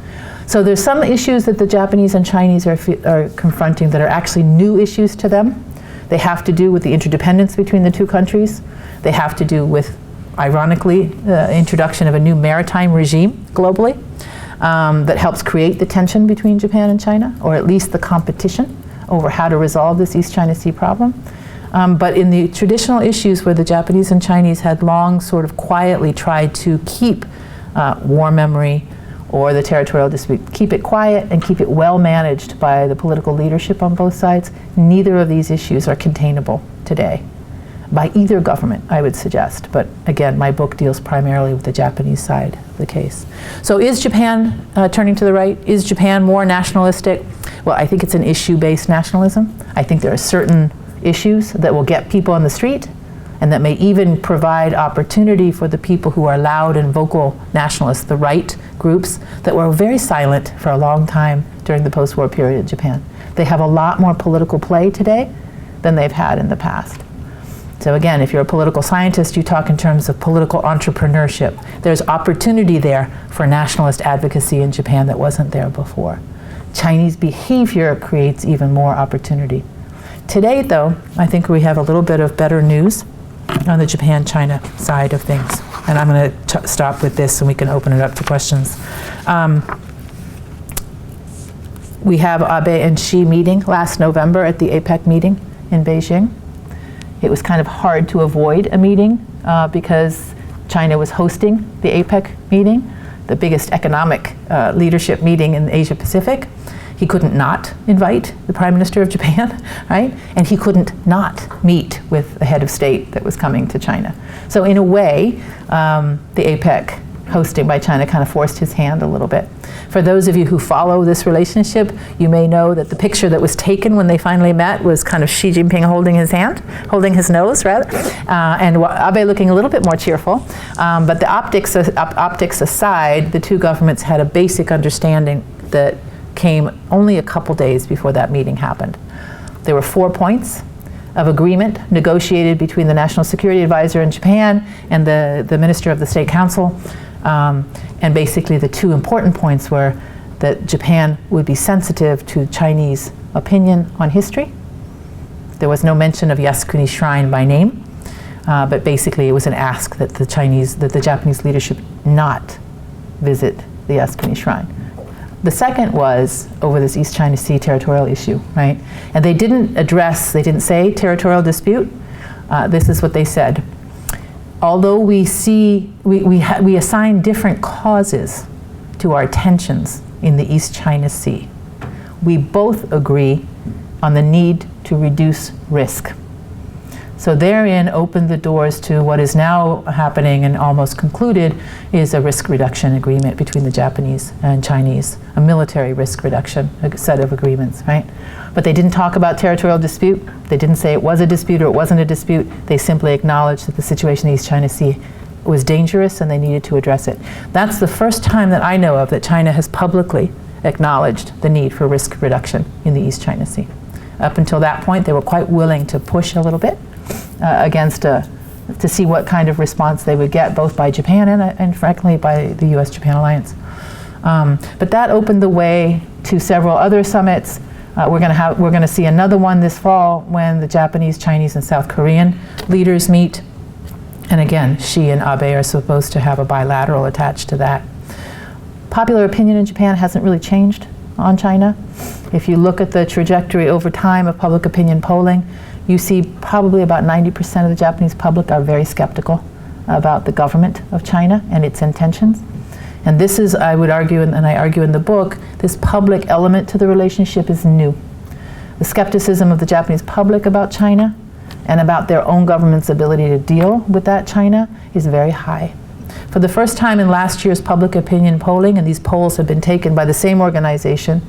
So there's some issues that the Japanese and Chinese are confronting that are actually new issues to them. They have to do with the interdependence between the 2 countries. They have to do with, ironically, the introduction of a new maritime regime globally that helps create the tension between Japan and China, or at least the competition over how to resolve this East China Sea problem. But in the traditional issues where the Japanese and Chinese had long sort of quietly tried to keep war memory or the territorial dispute, keep it quiet and keep it well managed by the political leadership on both sides, neither of these issues are containable today. by either government, I would suggest. But again, my book deals primarily with the Japanese side of the case. So is Japan turning to the right? Is Japan more nationalistic? Well, I think it's an issue-based nationalism. I think there are certain issues that will get people on the street and that may even provide opportunity for the people who are loud and vocal nationalists, the right groups that were very silent for a long time during the post-war period in Japan. They have a lot more political play today than they've had in the past. So again, if you're a political scientist, you talk in terms of political entrepreneurship. There's opportunity there for nationalist advocacy in Japan that wasn't there before. Chinese behavior creates even more opportunity. Today, though, I think we have a little bit of better news on the Japan-China side of things. And I'm going to stop with this and we can open it up to questions. We have Abe and Xi meeting last November at the APEC meeting in Beijing. It was kind of hard to avoid a meeting because China was hosting the APEC meeting, the biggest economic leadership meeting in Asia Pacific. He couldn't not invite the Prime Minister of Japan, right? And he couldn't not meet with the head of state that was coming to China. So in a way, the APEC hosting by China kind of forced his hand a little bit. For those of you who follow this relationship, you may know that the picture that was taken when they finally met was kind of Xi Jinping holding his hand, holding his nose rather, and Abe looking a little bit more cheerful. But the optics aside, the two governments had a basic understanding that came only a couple days before that meeting happened. There were 4 points of agreement negotiated between the National Security Advisor in Japan and the Minister of the State Council. And basically the two important points were that Japan would be sensitive to Chinese opinion on history. There was no mention of Yasukuni Shrine by name, but basically it was an ask that the Japanese leadership not visit the Yasukuni Shrine. The second was over this East China Sea territorial issue, right? And they didn't say territorial dispute. This is what they said. Although we assign different causes to our tensions in the East China Sea, we both agree on the need to reduce risk. So therein opened the doors to what is now happening and almost concluded is a risk reduction agreement between the Japanese and Chinese, a military risk reduction, a set of agreements, right? But they didn't talk about territorial dispute. They didn't say it was a dispute or it wasn't a dispute. They simply acknowledged that the situation in the East China Sea was dangerous and they needed to address it. That's the first time that I know of that China has publicly acknowledged the need for risk reduction in the East China Sea. Up until that point, they were quite willing to push a little bit to see what kind of response they would get, both by Japan and frankly by the U.S.-Japan alliance. But that opened the way to several other summits. We're going to see another one this fall when the Japanese, Chinese, and South Korean leaders meet. And again, Xi and Abe are supposed to have a bilateral attached to that. Popular opinion in Japan hasn't really changed on China. If you look at the trajectory over time of public opinion polling, you see probably about 90% of the Japanese public are very skeptical about the government of China and its intentions. And this is, I would argue, and I argue in the book, this public element to the relationship is new. The skepticism of the Japanese public about China and about their own government's ability to deal with that China is very high. For the first time in last year's public opinion polling, and these polls have been taken by the same organization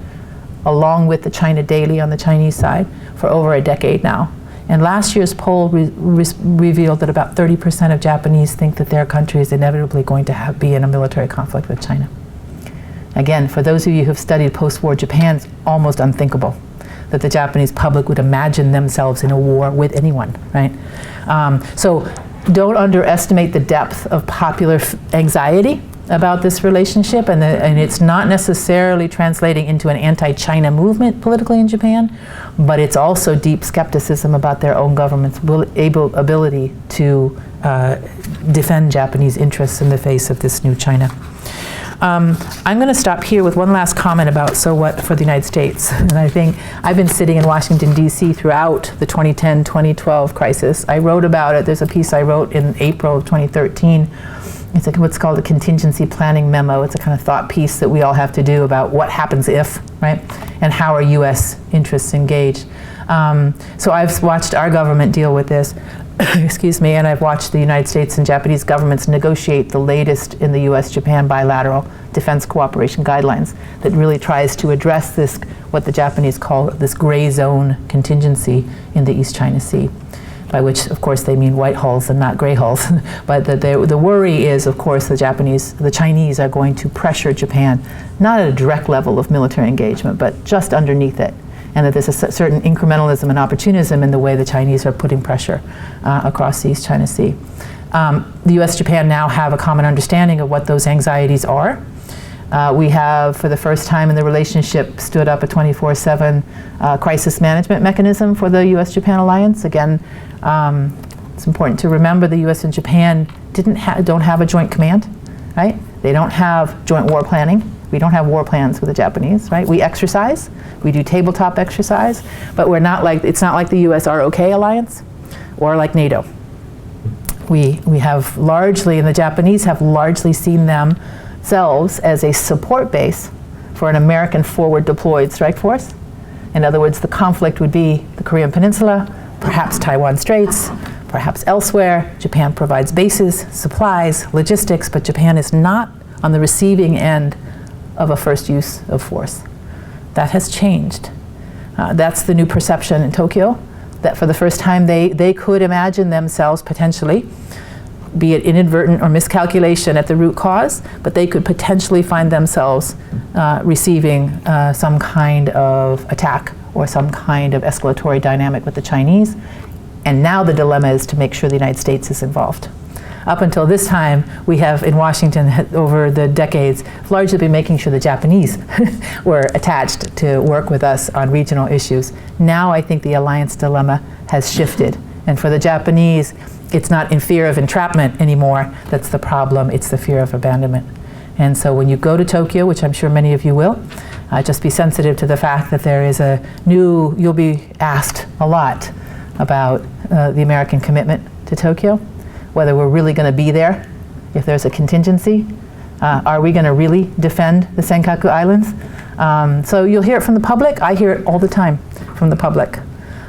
along with the China Daily on the Chinese side for over a decade now. And last year's poll revealed that about 30% of Japanese think that their country is inevitably going to be in a military conflict with China. Again, for those of you who have studied post-war Japan, it's almost unthinkable that the Japanese public would imagine themselves in a war with anyone, right? So don't underestimate the depth of popular anxiety about this relationship, and it's not necessarily translating into an anti-China movement politically in Japan, but it's also deep skepticism about their own government's ability to defend Japanese interests in the face of this new China. I'm going to stop here with one last comment about so what for the United States. And I think I've been sitting in Washington, D.C. throughout the 2010-2012 crisis. I wrote about it. There's a piece I wrote in April of 2013. It's what's called a contingency planning memo. It's a kind of thought piece that we all have to do about what happens if, right? And how are U.S. interests engaged. So I've watched our government deal with this. excuse me, and I've watched the United States and Japanese governments negotiate the latest in the US-Japan bilateral defense cooperation guidelines that really tries to address this, what the Japanese call this gray zone contingency in the East China Sea, by which, of course, they mean white hulls and not gray hulls. But the worry is, of course, the Chinese are going to pressure Japan, not at a direct level of military engagement, but just underneath it. And that there's a certain incrementalism and opportunism in the way the Chinese are putting pressure across the East China Sea. The US-Japan now have a common understanding of what those anxieties are. We have, for the first time in the relationship, stood up a 24/7 crisis management mechanism for the US-Japan alliance. Again, it's important to remember the US and Japan don't have a joint command, right? They don't have joint war planning. We don't have war plans with the Japanese, right? We exercise, we do tabletop exercise, but it's not like the US ROK alliance or like NATO. We have largely, and the Japanese have largely seen themselves as a support base for an American forward deployed strike force. In other words, the conflict would be the Korean Peninsula, perhaps Taiwan Straits, perhaps elsewhere. Japan provides bases, supplies, logistics, but Japan is not on the receiving end of a first use of force. That has changed. That's the new perception in Tokyo, that for the first time they could imagine themselves potentially, be it inadvertent or miscalculation at the root cause, but they could potentially find themselves receiving some kind of attack or some kind of escalatory dynamic with the Chinese. And now the dilemma is to make sure the United States is involved. Up until this time, we have in Washington over the decades largely been making sure the Japanese were attached to work with us on regional issues. Now I think the alliance dilemma has shifted. And for the Japanese, it's not in fear of entrapment anymore that's the problem, it's the fear of abandonment. And so when you go to Tokyo, which I'm sure many of you will, just be sensitive to the fact that there is you'll be asked a lot about the American commitment to Tokyo. Whether we're really going to be there, if there's a contingency. Are we going to really defend the Senkaku Islands? So you'll hear it from the public. I hear it all the time from the public.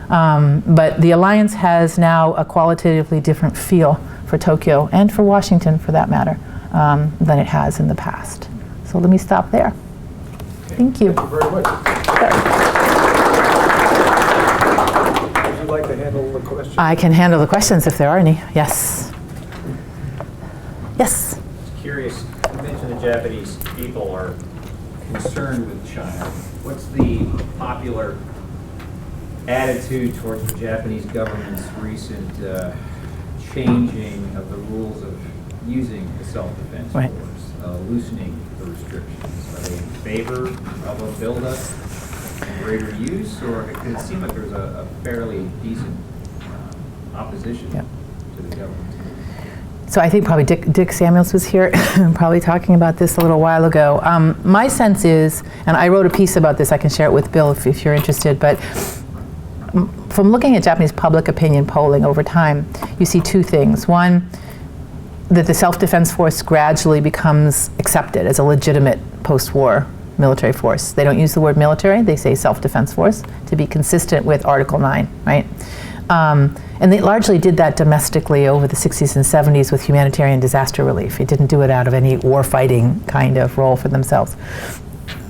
But the alliance has now a qualitatively different feel for Tokyo, and for Washington for that matter, than it has in the past. So let me stop there. Okay. Thank you. Thank you very much. Would you like to handle the questions? I can handle the questions if there are any. Yes. Yes. I'm curious, you mentioned the Japanese people are concerned with China. What's the popular attitude towards the Japanese government's recent changing of the rules of using the self-defense force, loosening the restrictions? Are they in favor of a buildup and greater use, or could it seem like there's a fairly decent opposition to the government? So I think probably Dick Samuels was here probably talking about this a little while ago. My sense is, and I wrote a piece about this, I can share it with Bill if you're interested, but from looking at Japanese public opinion polling over time, you see two things. One, that the self-defense force gradually becomes accepted as a legitimate post-war military force. They don't use the word military, they say self-defense force to be consistent with Article 9, right? And they largely did that domestically over the 60s and 70s with humanitarian disaster relief. It didn't do it out of any war-fighting kind of role for themselves.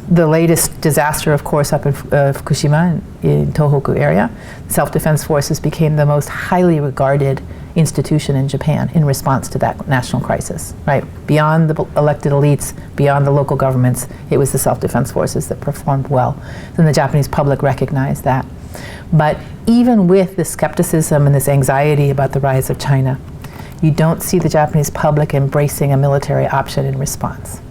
The latest disaster, of course, up in Fukushima in Tohoku area, self-defense forces became the most highly regarded institution in Japan in response to that national crisis, right? Beyond the elected elites, beyond the local governments, it was the self-defense forces that performed well. And the Japanese public recognized that. But even with this skepticism and this anxiety about the rise of China, you don't see the Japanese public embracing a military option in response.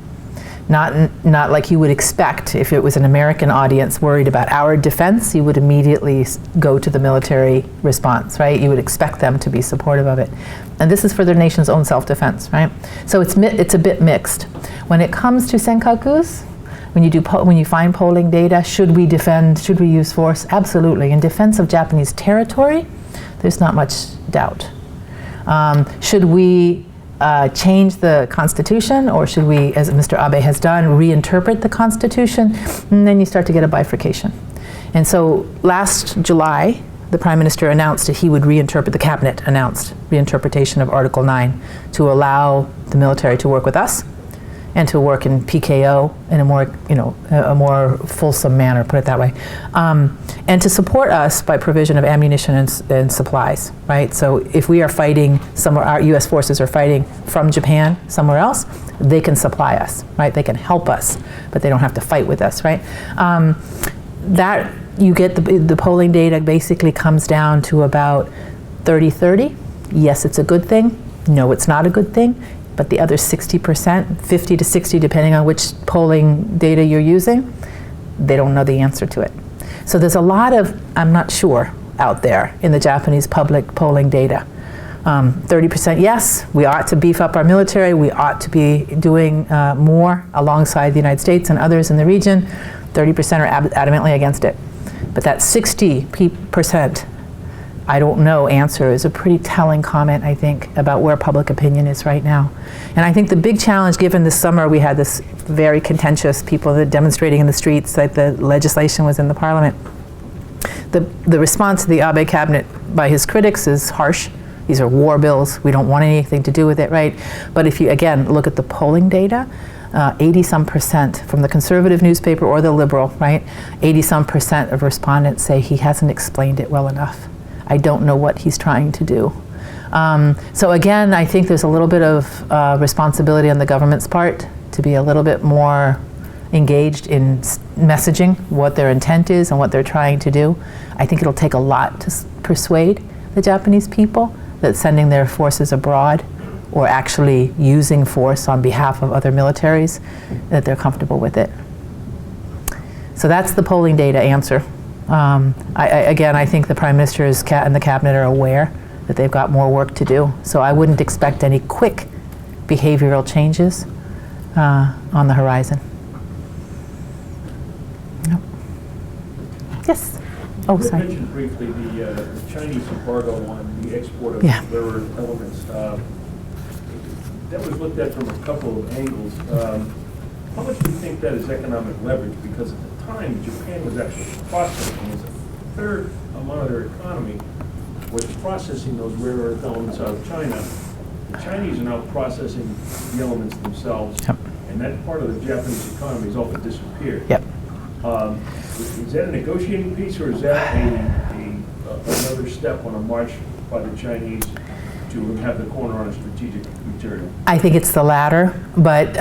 Not like you would expect if it was an American audience worried about our defense, you would immediately go to the military response, right? You would expect them to be supportive of it. And this is for their nation's own self-defense, right? So it's a bit mixed. When it comes to senkakus, when you find polling data, should we defend, should we use force? Absolutely. In defense of Japanese territory, there's not much doubt. Should we change the Constitution, or should we, as Mr. Abe has done, reinterpret the Constitution? And then you start to get a bifurcation. And so last July, the Prime Minister announced that he would reinterpret, the Cabinet announced reinterpretation of Article 9 to allow the military to work with us and to work in PKO in a more, a more fulsome manner, put it that way, and to support us by provision of ammunition and supplies, right? So if we are fighting somewhere, our U.S. forces are fighting from Japan somewhere else, they can supply us, right? They can help us, but they don't have to fight with us, right? That you get the polling data basically comes down to about 30-30. Yes, it's a good thing. No, it's not a good thing. But the other 60%, 50 to 60, depending on which polling data you're using, they don't know the answer to it. So there's a lot of I'm not sure out there in the Japanese public polling data. 30% yes, we ought to beef up our military, we ought to be doing more alongside the United States and others in the region. 30% are adamantly against it. But that 60% I don't know answer is a pretty telling comment, I think, about where public opinion is right now. And I think the big challenge, given this summer we had this very contentious people that demonstrating in the streets, like the legislation was in the parliament. The response to the Abe cabinet by his critics is harsh. These are war bills. We don't want anything to do with it, right? But if you, again, look at the polling data, 80-some% from the conservative newspaper or the liberal, right? 80-some% of respondents say he hasn't explained it well enough. I don't know what he's trying to do. So again, I think there's a little bit of responsibility on the government's part to be a little bit more engaged in messaging what their intent is and what they're trying to do. I think it'll take a lot to persuade the Japanese people that sending their forces abroad or actually using force on behalf of other militaries, that they're comfortable with it. So that's the polling data answer. Again, I think the Prime Minister and the Cabinet are aware that they've got more work to do. So I wouldn't expect any quick behavioral changes on the horizon. Yep. Yes? Oh, sorry. You mentioned briefly the Chinese embargo on the export of Yeah. rare earth elements. That was looked at from a couple of angles. How much do you think that is economic leverage? Because at the time, Japan was actually processing, as a third amount of their economy was processing those rare earth elements out of China. The Chinese are now processing the elements themselves, Yep. and that part of the Japanese economy has all but disappeared. Yep. Is that a negotiating piece, or is that another step on a march by the Chinese to have the corner on a strategic material? I think it's the latter, but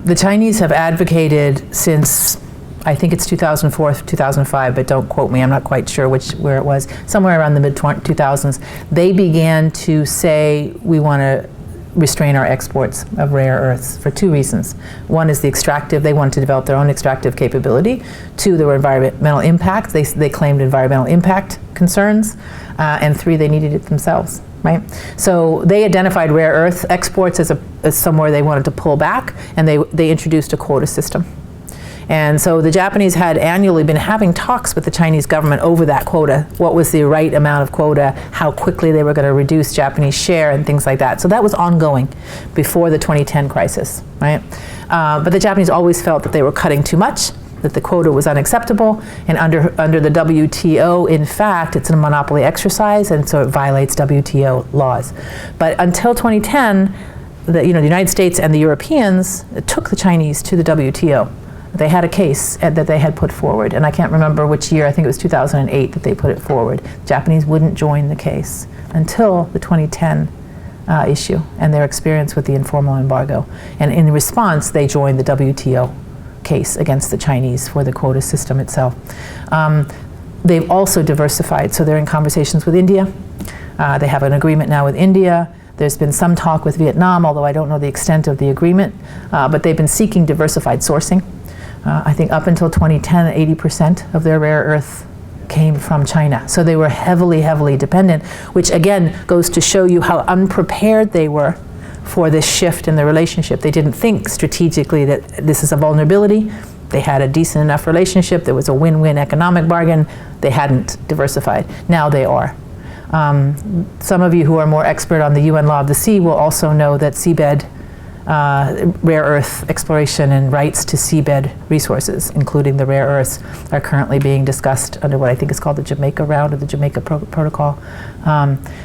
the Chinese have advocated since, I think it's 2004, 2005, but don't quote me, I'm not quite sure where it was, somewhere around the mid-2000s, they began to say we want to restrain our exports of rare earths for two reasons. One is the extractive, they wanted to develop their own extractive capability. Two, there were environmental impact, they claimed environmental impact concerns. And three, they needed it themselves, right? So they identified rare earth exports as somewhere they wanted to pull back, and they introduced a quota system. And so the Japanese had annually been having talks with the Chinese government over that quota, what was the right amount of quota, how quickly they were going to reduce Japanese share and things like that. So that was ongoing before the 2010 crisis, right? But the Japanese always felt that they were cutting too much, that the quota was unacceptable, and under the WTO, in fact, it's a monopoly exercise, and so it violates WTO laws. But until 2010, the United States and the Europeans took the Chinese to the WTO. They had a case that they had put forward, and I can't remember which year, I think it was 2008 that they put it forward. Japanese wouldn't join the case until the 2010 issue and their experience with the informal embargo. And in response, they joined the WTO case against the Chinese for the quota system itself. They've also diversified, so they're in conversations with India. They have an agreement now with India. There's been some talk with Vietnam, although I don't know the extent of the agreement, but they've been seeking diversified sourcing. I think up until 2010, 80% of their rare earth came from China. So they were heavily, heavily dependent, which again goes to show you how unprepared they were for this shift in the relationship. They didn't think strategically that this is a vulnerability. They had a decent enough relationship. There was a win-win economic bargain. They hadn't diversified. Now they are. Some of you who are more expert on the UN Law of the Sea will also know that seabed rare earth exploration and rights to seabed resources, including the rare earths, are currently being discussed under what I think is called the Jamaica Round or the Jamaica Protocol.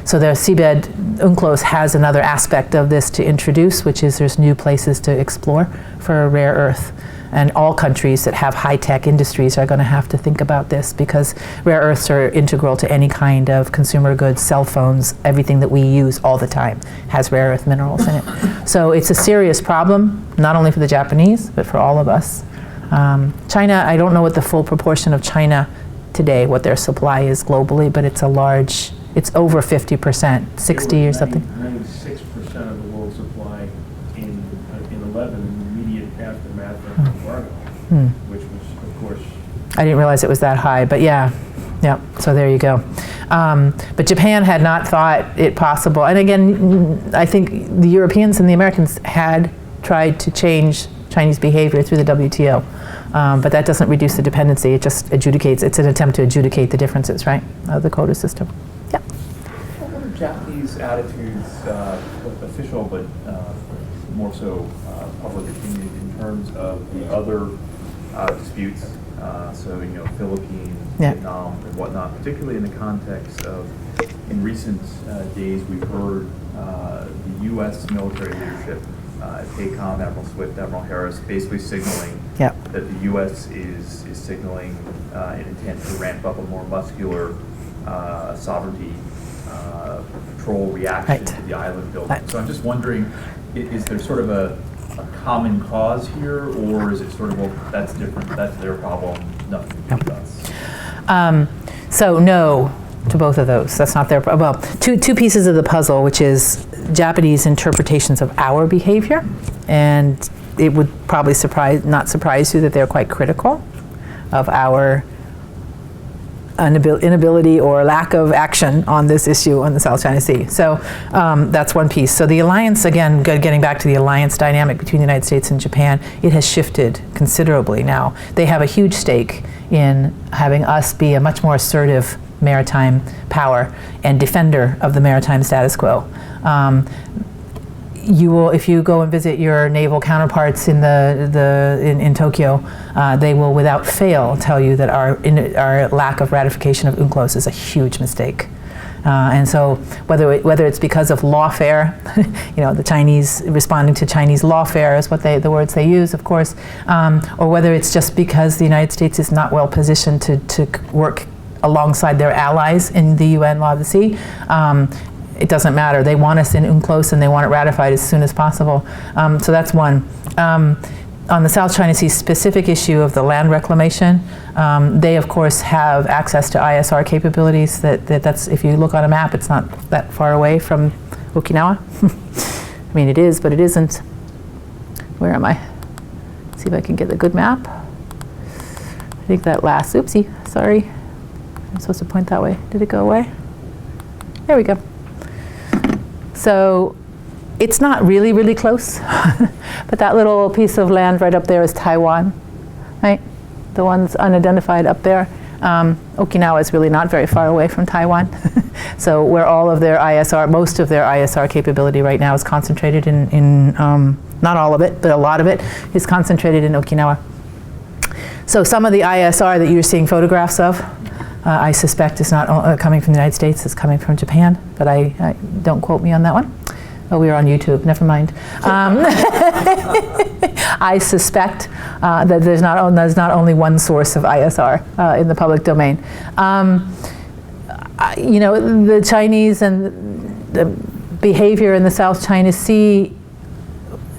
So the seabed UNCLOS has another aspect of this to introduce, which is there's new places to explore for rare earth. And all countries that have high-tech industries are going to have to think about this, because rare earths are integral to any kind of consumer goods, cell phones, everything that we use all the time has rare earth minerals in it. So it's a serious problem, not only for the Japanese, but for all of us. China, I don't know what the full proportion of China today, what their supply is globally, but it's it's over 50%, 60 or something. 96% of the world's supply in 11, in the immediate aftermath of the embargo, which was, of course... I didn't realize it was that high, but yeah, so there you go. But Japan had not thought it possible. And again, I think the Europeans and the Americans had tried to change Chinese behavior through the WTO. But that doesn't reduce the dependency, it just adjudicates, it's an attempt to adjudicate the differences, right, of the quota system. Yeah. What are Japanese attitudes, official but more so public opinion, in terms of the other disputes? So, Philippines, Vietnam, and whatnot, particularly in the context of, in recent days, we've heard the U.S. military leadership, PACOM, Admiral Swift, Admiral Harris, basically signaling that the U.S. is signaling an intent to ramp up a more muscular sovereignty patrol reaction to the island building. So I'm just wondering, is there sort of a common cause here, or is it sort of, well, that's different, that's their problem, nothing to do with us? So no to both of those. That's not their problem. Well, two pieces of the puzzle, which is Japanese interpretations of our behavior, and it would probably not surprise you that they're quite critical of our inability or lack of action on this issue on the South China Sea. So that's one piece. So the alliance, again, getting back to the alliance dynamic between the United States and Japan, it has shifted considerably now. They have a huge stake in having us be a much more assertive maritime power and defender of the maritime status quo. You will, if you go and visit your naval counterparts in in Tokyo, they will without fail tell you that our lack of ratification of UNCLOS is a huge mistake. And so whether it's because of lawfare, the Chinese responding to Chinese lawfare is the words they use, of course, or whether it's just because the United States is not well positioned to work alongside their allies in the UN Law of the Sea. It doesn't matter. They want us in UNCLOS and they want it ratified as soon as possible. So that's one. On the South China Sea specific issue of the land reclamation, they of course have access to ISR capabilities. That's, if you look on a map, it's not that far away from Okinawa. I mean, it is, but it isn't. Where am I? Let's see if I can get a good map. I think that last, oopsie, sorry. I'm supposed to point that way. Did it go away? There we go. So it's not really, really close, but that little piece of land right up there is Taiwan, right? The one's unidentified up there. Okinawa is really not very far away from Taiwan. So where all of their ISR, most of their ISR capability right now is concentrated in not all of it, but a lot of it is concentrated in Okinawa. So some of the ISR that you're seeing photographs of, I suspect is not coming from the United States, it's coming from Japan, but I don't quote me on that one. Oh, we are on YouTube, never mind. I suspect that there's not only one source of ISR in the public domain. The Chinese and the behavior in the South China Sea,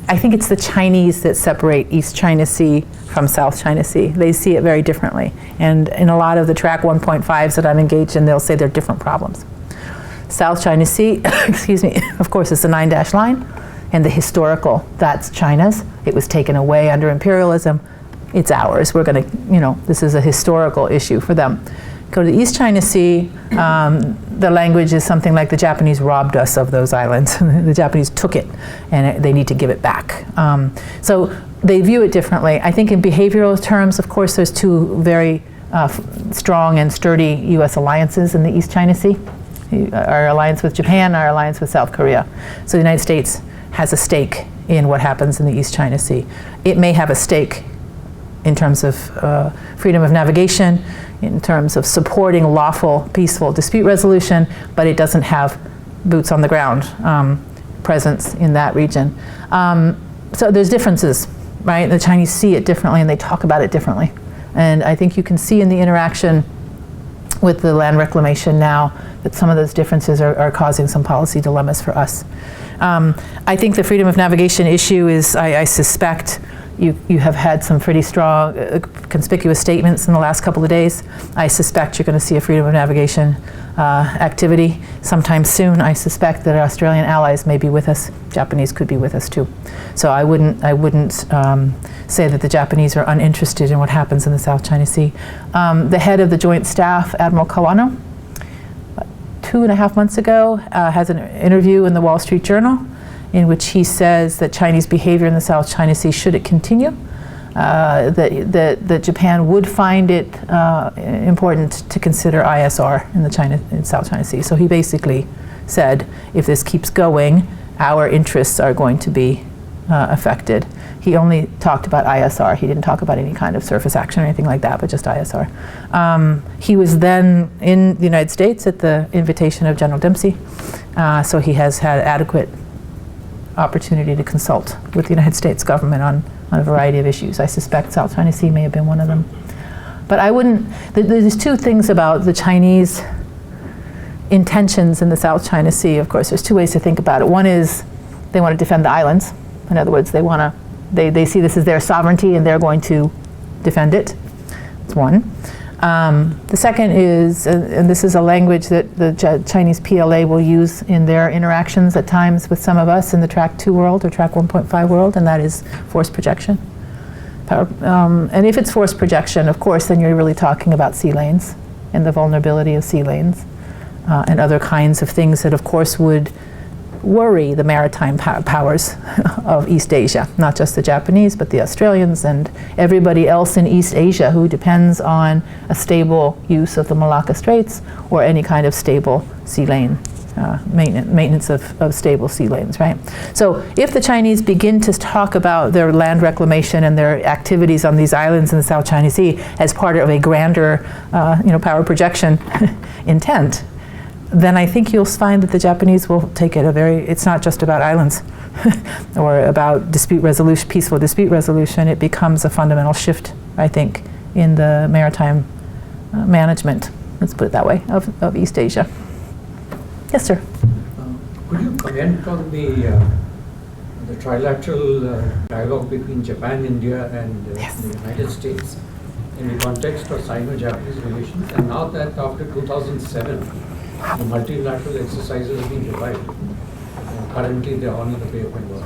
I think it's the Chinese that separate East China Sea from South China Sea. They see it very differently. And in a lot of the track 1.5s that I'm engaged in, they'll say they're different problems. South China Sea, excuse me, of course, is the 9-dash line, and the historical, that's China's. It was taken away under imperialism. It's ours. We're going to, this is a historical issue for them. Go to the East China Sea, the language is something like the Japanese robbed us of those islands. The Japanese took it, and they need to give it back. So they view it differently. I think in behavioral terms, of course, there's two very strong and sturdy U.S. alliances in the East China Sea. Our alliance with Japan, our alliance with South Korea. So the United States has a stake in what happens in the East China Sea. It may have a stake in terms of freedom of navigation, in terms of supporting lawful, peaceful dispute resolution, but it doesn't have boots on the ground presence in that region. So there's differences, right? The Chinese see it differently and they talk about it differently. And I think you can see in the interaction with the land reclamation now that some of those differences are causing some policy dilemmas for us. I think the freedom of navigation issue is, I suspect, you have had some pretty strong, conspicuous statements in the last couple of days. I suspect you're going to see a freedom of navigation activity sometime soon. I suspect that our Australian allies may be with us. Japanese could be with us too. So I wouldn't say that the Japanese are uninterested in what happens in the South China Sea. The head of the Joint Staff, Admiral Kawano, 2.5 months ago, has an interview in the Wall Street Journal in which he says that Chinese behavior in the South China Sea, should it continue, that Japan would find it important to consider ISR in South China Sea. So he basically said, if this keeps going, our interests are going to be affected. He only talked about ISR. He didn't talk about any kind of surface action or anything like that, but just ISR. He was then in the United States at the invitation of General Dempsey, so he has had adequate opportunity to consult with the United States government on a variety of issues. I suspect South China Sea may have been one of them. But I wouldn't, there's two ththings about the Chinese intentions in the South China Sea. Of course, there's two ways to think about it. One is they want to defend the islands. In other words, they see this as their sovereignty and they're going to defend it. That's one. The second is, and this is a language that the Chinese PLA will use in their interactions at times with some of us in the Track 2 world or Track 1.5 world, and that is force projection. And if it's force projection, of course, then you're really talking about sea lanes and the vulnerability of sea lanes and other kinds of things that, of course, would worry the maritime powers of East Asia, not just the Japanese, but the Australians and everybody else in East Asia who depends on a stable use of the Malacca Straits or any kind of stable sea lane, maintenance of stable sea lanes, right? So if the Chinese begin to talk about their land reclamation and their activities on these islands in the South China Sea as part of a grander, power projection intent, then I think you'll find that the Japanese will take it it's not just about islands or about dispute resolution, peaceful dispute resolution. It becomes a fundamental shift, I think, in the maritime management, let's put it that way, of East Asia. Yes, sir. Could you comment on the trilateral dialogue between Japan, India, and the United States in the context of Sino-Japanese relations? And now that after 2007, the multilateral exercises have been revived, and currently they're on in the Bay of Bengal.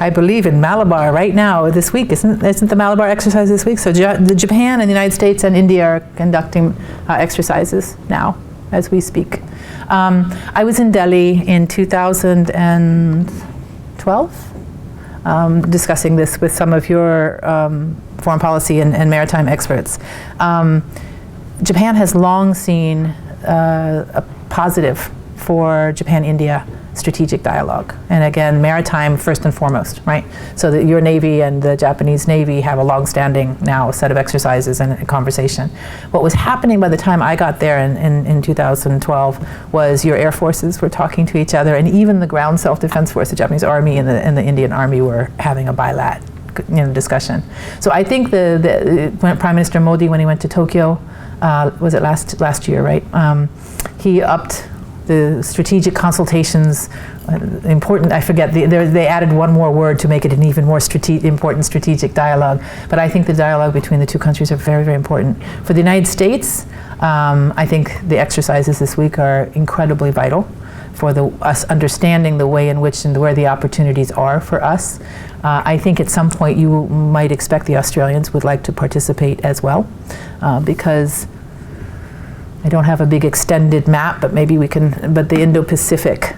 I believe in Malabar right now, this week, isn't the Malabar exercise this week? So the Japan and the United States and India are conducting exercises now as we speak. I was in Delhi in 2012 discussing this with some of your foreign policy and maritime experts. Japan has long seen a positive for Japan-India strategic dialogue. And again, maritime first and foremost, right? So that your Navy and the Japanese Navy have a long-standing now set of exercises and a conversation. What was happening by the time I got there in 2012 was your air forces were talking to each other, and even the ground self-defense force, the Japanese Army and the Indian Army, were having a bilat discussion. So I think when Prime Minister Modi, when he went to Tokyo, was it last year, right? He upped the strategic consultations. Important, I forget, they added one more word to make it an even more important strategic dialogue. But I think the dialogue between the two countries are very, very important. For the United States, I think the exercises this week are incredibly vital for us understanding the way in which and where the opportunities are for us. I think at some point you might expect the Australians would like to participate as well, because I don't have a big extended map, but maybe we can, but the Indo-Pacific,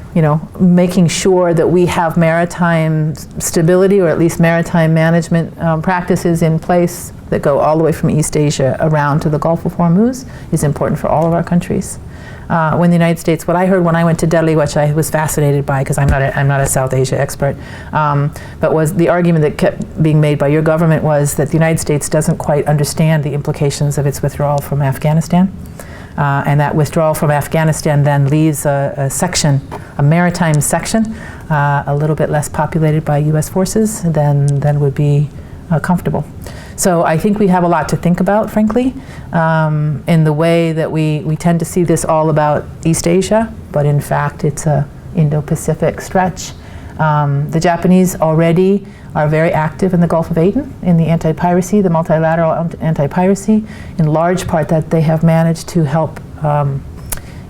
making sure that we have maritime stability, or at least maritime management practices in place that go all the way from East Asia around to the Gulf of Hormuz, is important for all of our countries. when the United States, what I heard when I went to Delhi, which I was fascinated by because I'm not a South Asia expert, but was the argument that kept being made by your government was that the United States doesn't quite understand the implications of its withdrawal from Afghanistan. And that withdrawal from Afghanistan then leaves a section, a maritime section, a little bit less populated by U.S. forces than would be comfortable. So I think we have a lot to think about, frankly, in the way that we tend to see this all about East Asia, but in fact it's a Indo-Pacific stretch. The Japanese already are very active in the Gulf of Aden, in the anti-piracy, the multilateral anti-piracy, in large part that they have managed to help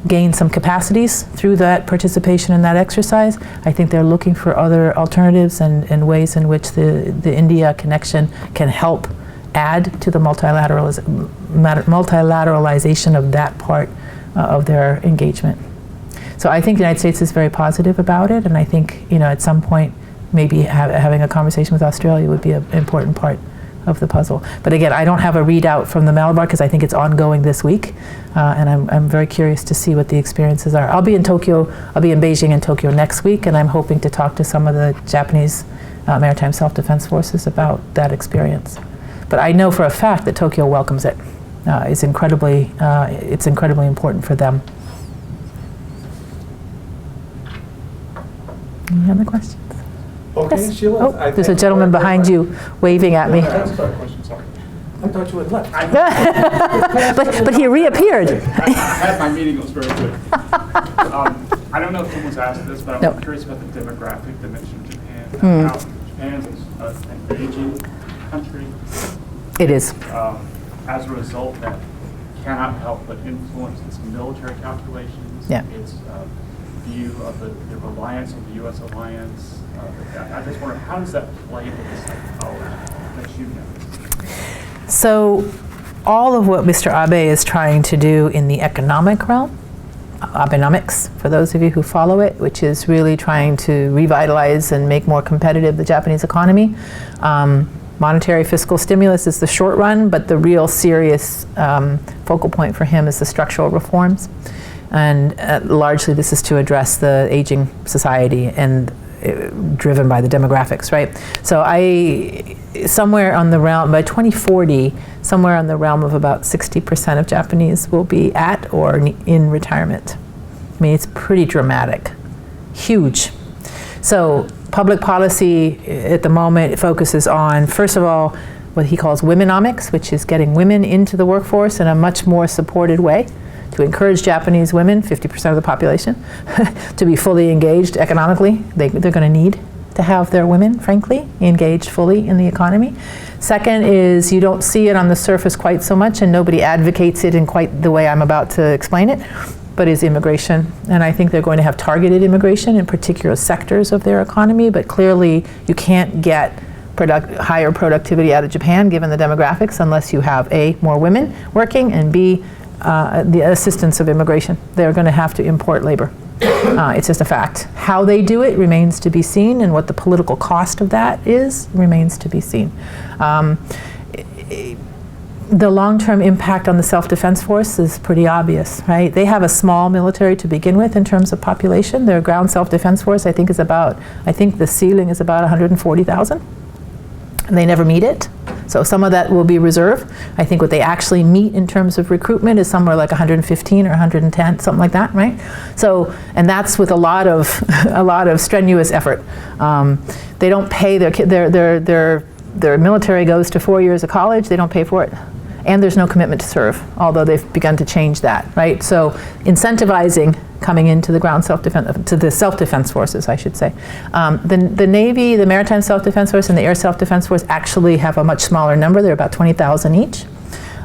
gain some capacities through that participation in that exercise. I think they're looking for other alternatives and ways in which the India connection can help add to the multilateralization of that part of their engagement. So I think the United States is very positive about it, and I think, you know, at some point maybe having a conversation with Australia would be an important part of the puzzle. But again, I don't have a readout from the Malabar because I think it's ongoing this week, and I'm very curious to see what the experiences are. I'll be in Beijing and Tokyo next week, and I'm hoping to talk to some of the Japanese maritime self-defense forces about that experience. But I know for a fact that Tokyo welcomes it. It's incredibly important for them. Any other questions? Okay, Yes. Sheila. Oh, there's a gentleman behind you waving at me. That's a question, sorry. I thought you had left. but he reappeared. I had my meeting, it was very good. I don't know if someone's asked this, but I'm curious about the demographic dimension of Japan. How Japan is an aging country. It is. As a result, that cannot help but influence its military calculations, its view of the reliance on the U.S. alliance. I just wonder, how does that play into the psychology that you know? So all of what Mr. Abe is trying to do in the economic realm, Abenomics, for those of you who follow it, which is really trying to revitalize and make more competitive the Japanese economy. Monetary fiscal stimulus is the short run, but the real serious focal point for him is the structural reforms. And largely this is to address the aging society and driven by the demographics, right? So somewhere on the realm, by 2040, somewhere on the realm of about 60% of Japanese will be at or in retirement. I mean, it's pretty dramatic, huge. So public policy at the moment focuses on, first of all, what he calls womenomics, which is getting women into the workforce in a much more supported way, to encourage Japanese women, 50% of the population, to be fully engaged economically. They're going to need to have their women, frankly, engaged fully in the economy. Second is, you don't see it on the surface quite so much, and nobody advocates it in quite the way I'm about to explain it, but is immigration. And I think they're going to have targeted immigration in particular sectors of their economy, but clearly you can't get higher productivity out of Japan given the demographics unless you have A, more women working, and B, the assistance of immigration. They're going to have to import labor. It's just a fact. How they do it remains to be seen, and what the political cost of that is remains to be seen. The long-term impact on the self-defense force is pretty obvious, right? They have a small military to begin with in terms of population. Their ground self-defense force, I think the ceiling is about 140,000. And they never meet it. So some of that will be reserve. I think what they actually meet in terms of recruitment is somewhere like 115 or 110, something like that, right? So, and that's with a lot of strenuous effort. They don't pay their military goes to 4 years of college. They don't pay for it, and there's no commitment to serve. Although they've begun to change that, right? So incentivizing coming into the ground self-defense, to the self-defense forces, I should say. The Navy, the Maritime Self-Defense Force, and the Air Self-Defense Force actually have a much smaller number. They're about 20,000 each.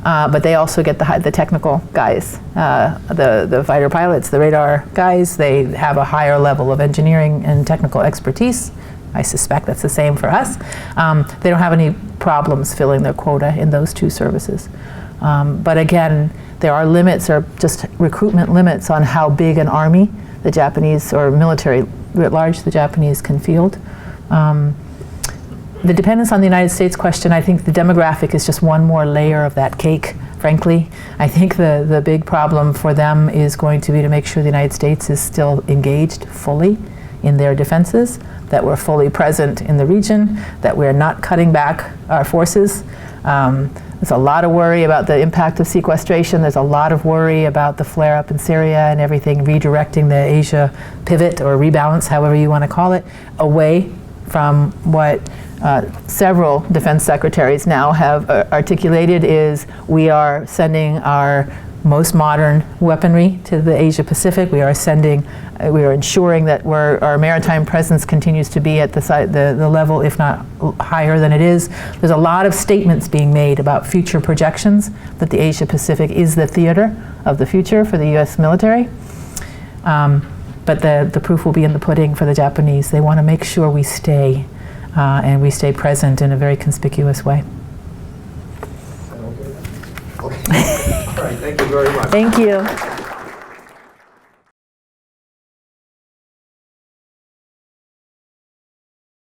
But they also get the technical guys, the fighter pilots, the radar guys. They have a higher level of engineering and technical expertise. I suspect that's the same for us. They don't have any problems filling their quota in those two services. But again, there are limits, or just recruitment limits, on how big an army the Japanese, or military at large, the Japanese can field. The dependence on the United States question, I think the demographic is just one more layer of that cake frankly. I think the big problem for them is going to be to make sure the United States is still engaged fully in their defenses, that we're fully present in the region, that we're not cutting back our forces. There's a lot of worry about the impact of sequestration. There's a lot of worry about the flare-up in Syria and everything, redirecting the Asia pivot or rebalance, however you want to call it, away from what several defense secretaries now have articulated is we are sending our most modern weaponry to the Asia Pacific. We are ensuring that our maritime presence continues to be at the level, if not higher than it is. There's a lot of statements being made about future projections that the Asia Pacific is the theater of the future for the U.S. military. But the proof will be in the pudding for the Japanese. They want to make sure we stay and we stay present in a very conspicuous way. All right, thank you very much. Thank you.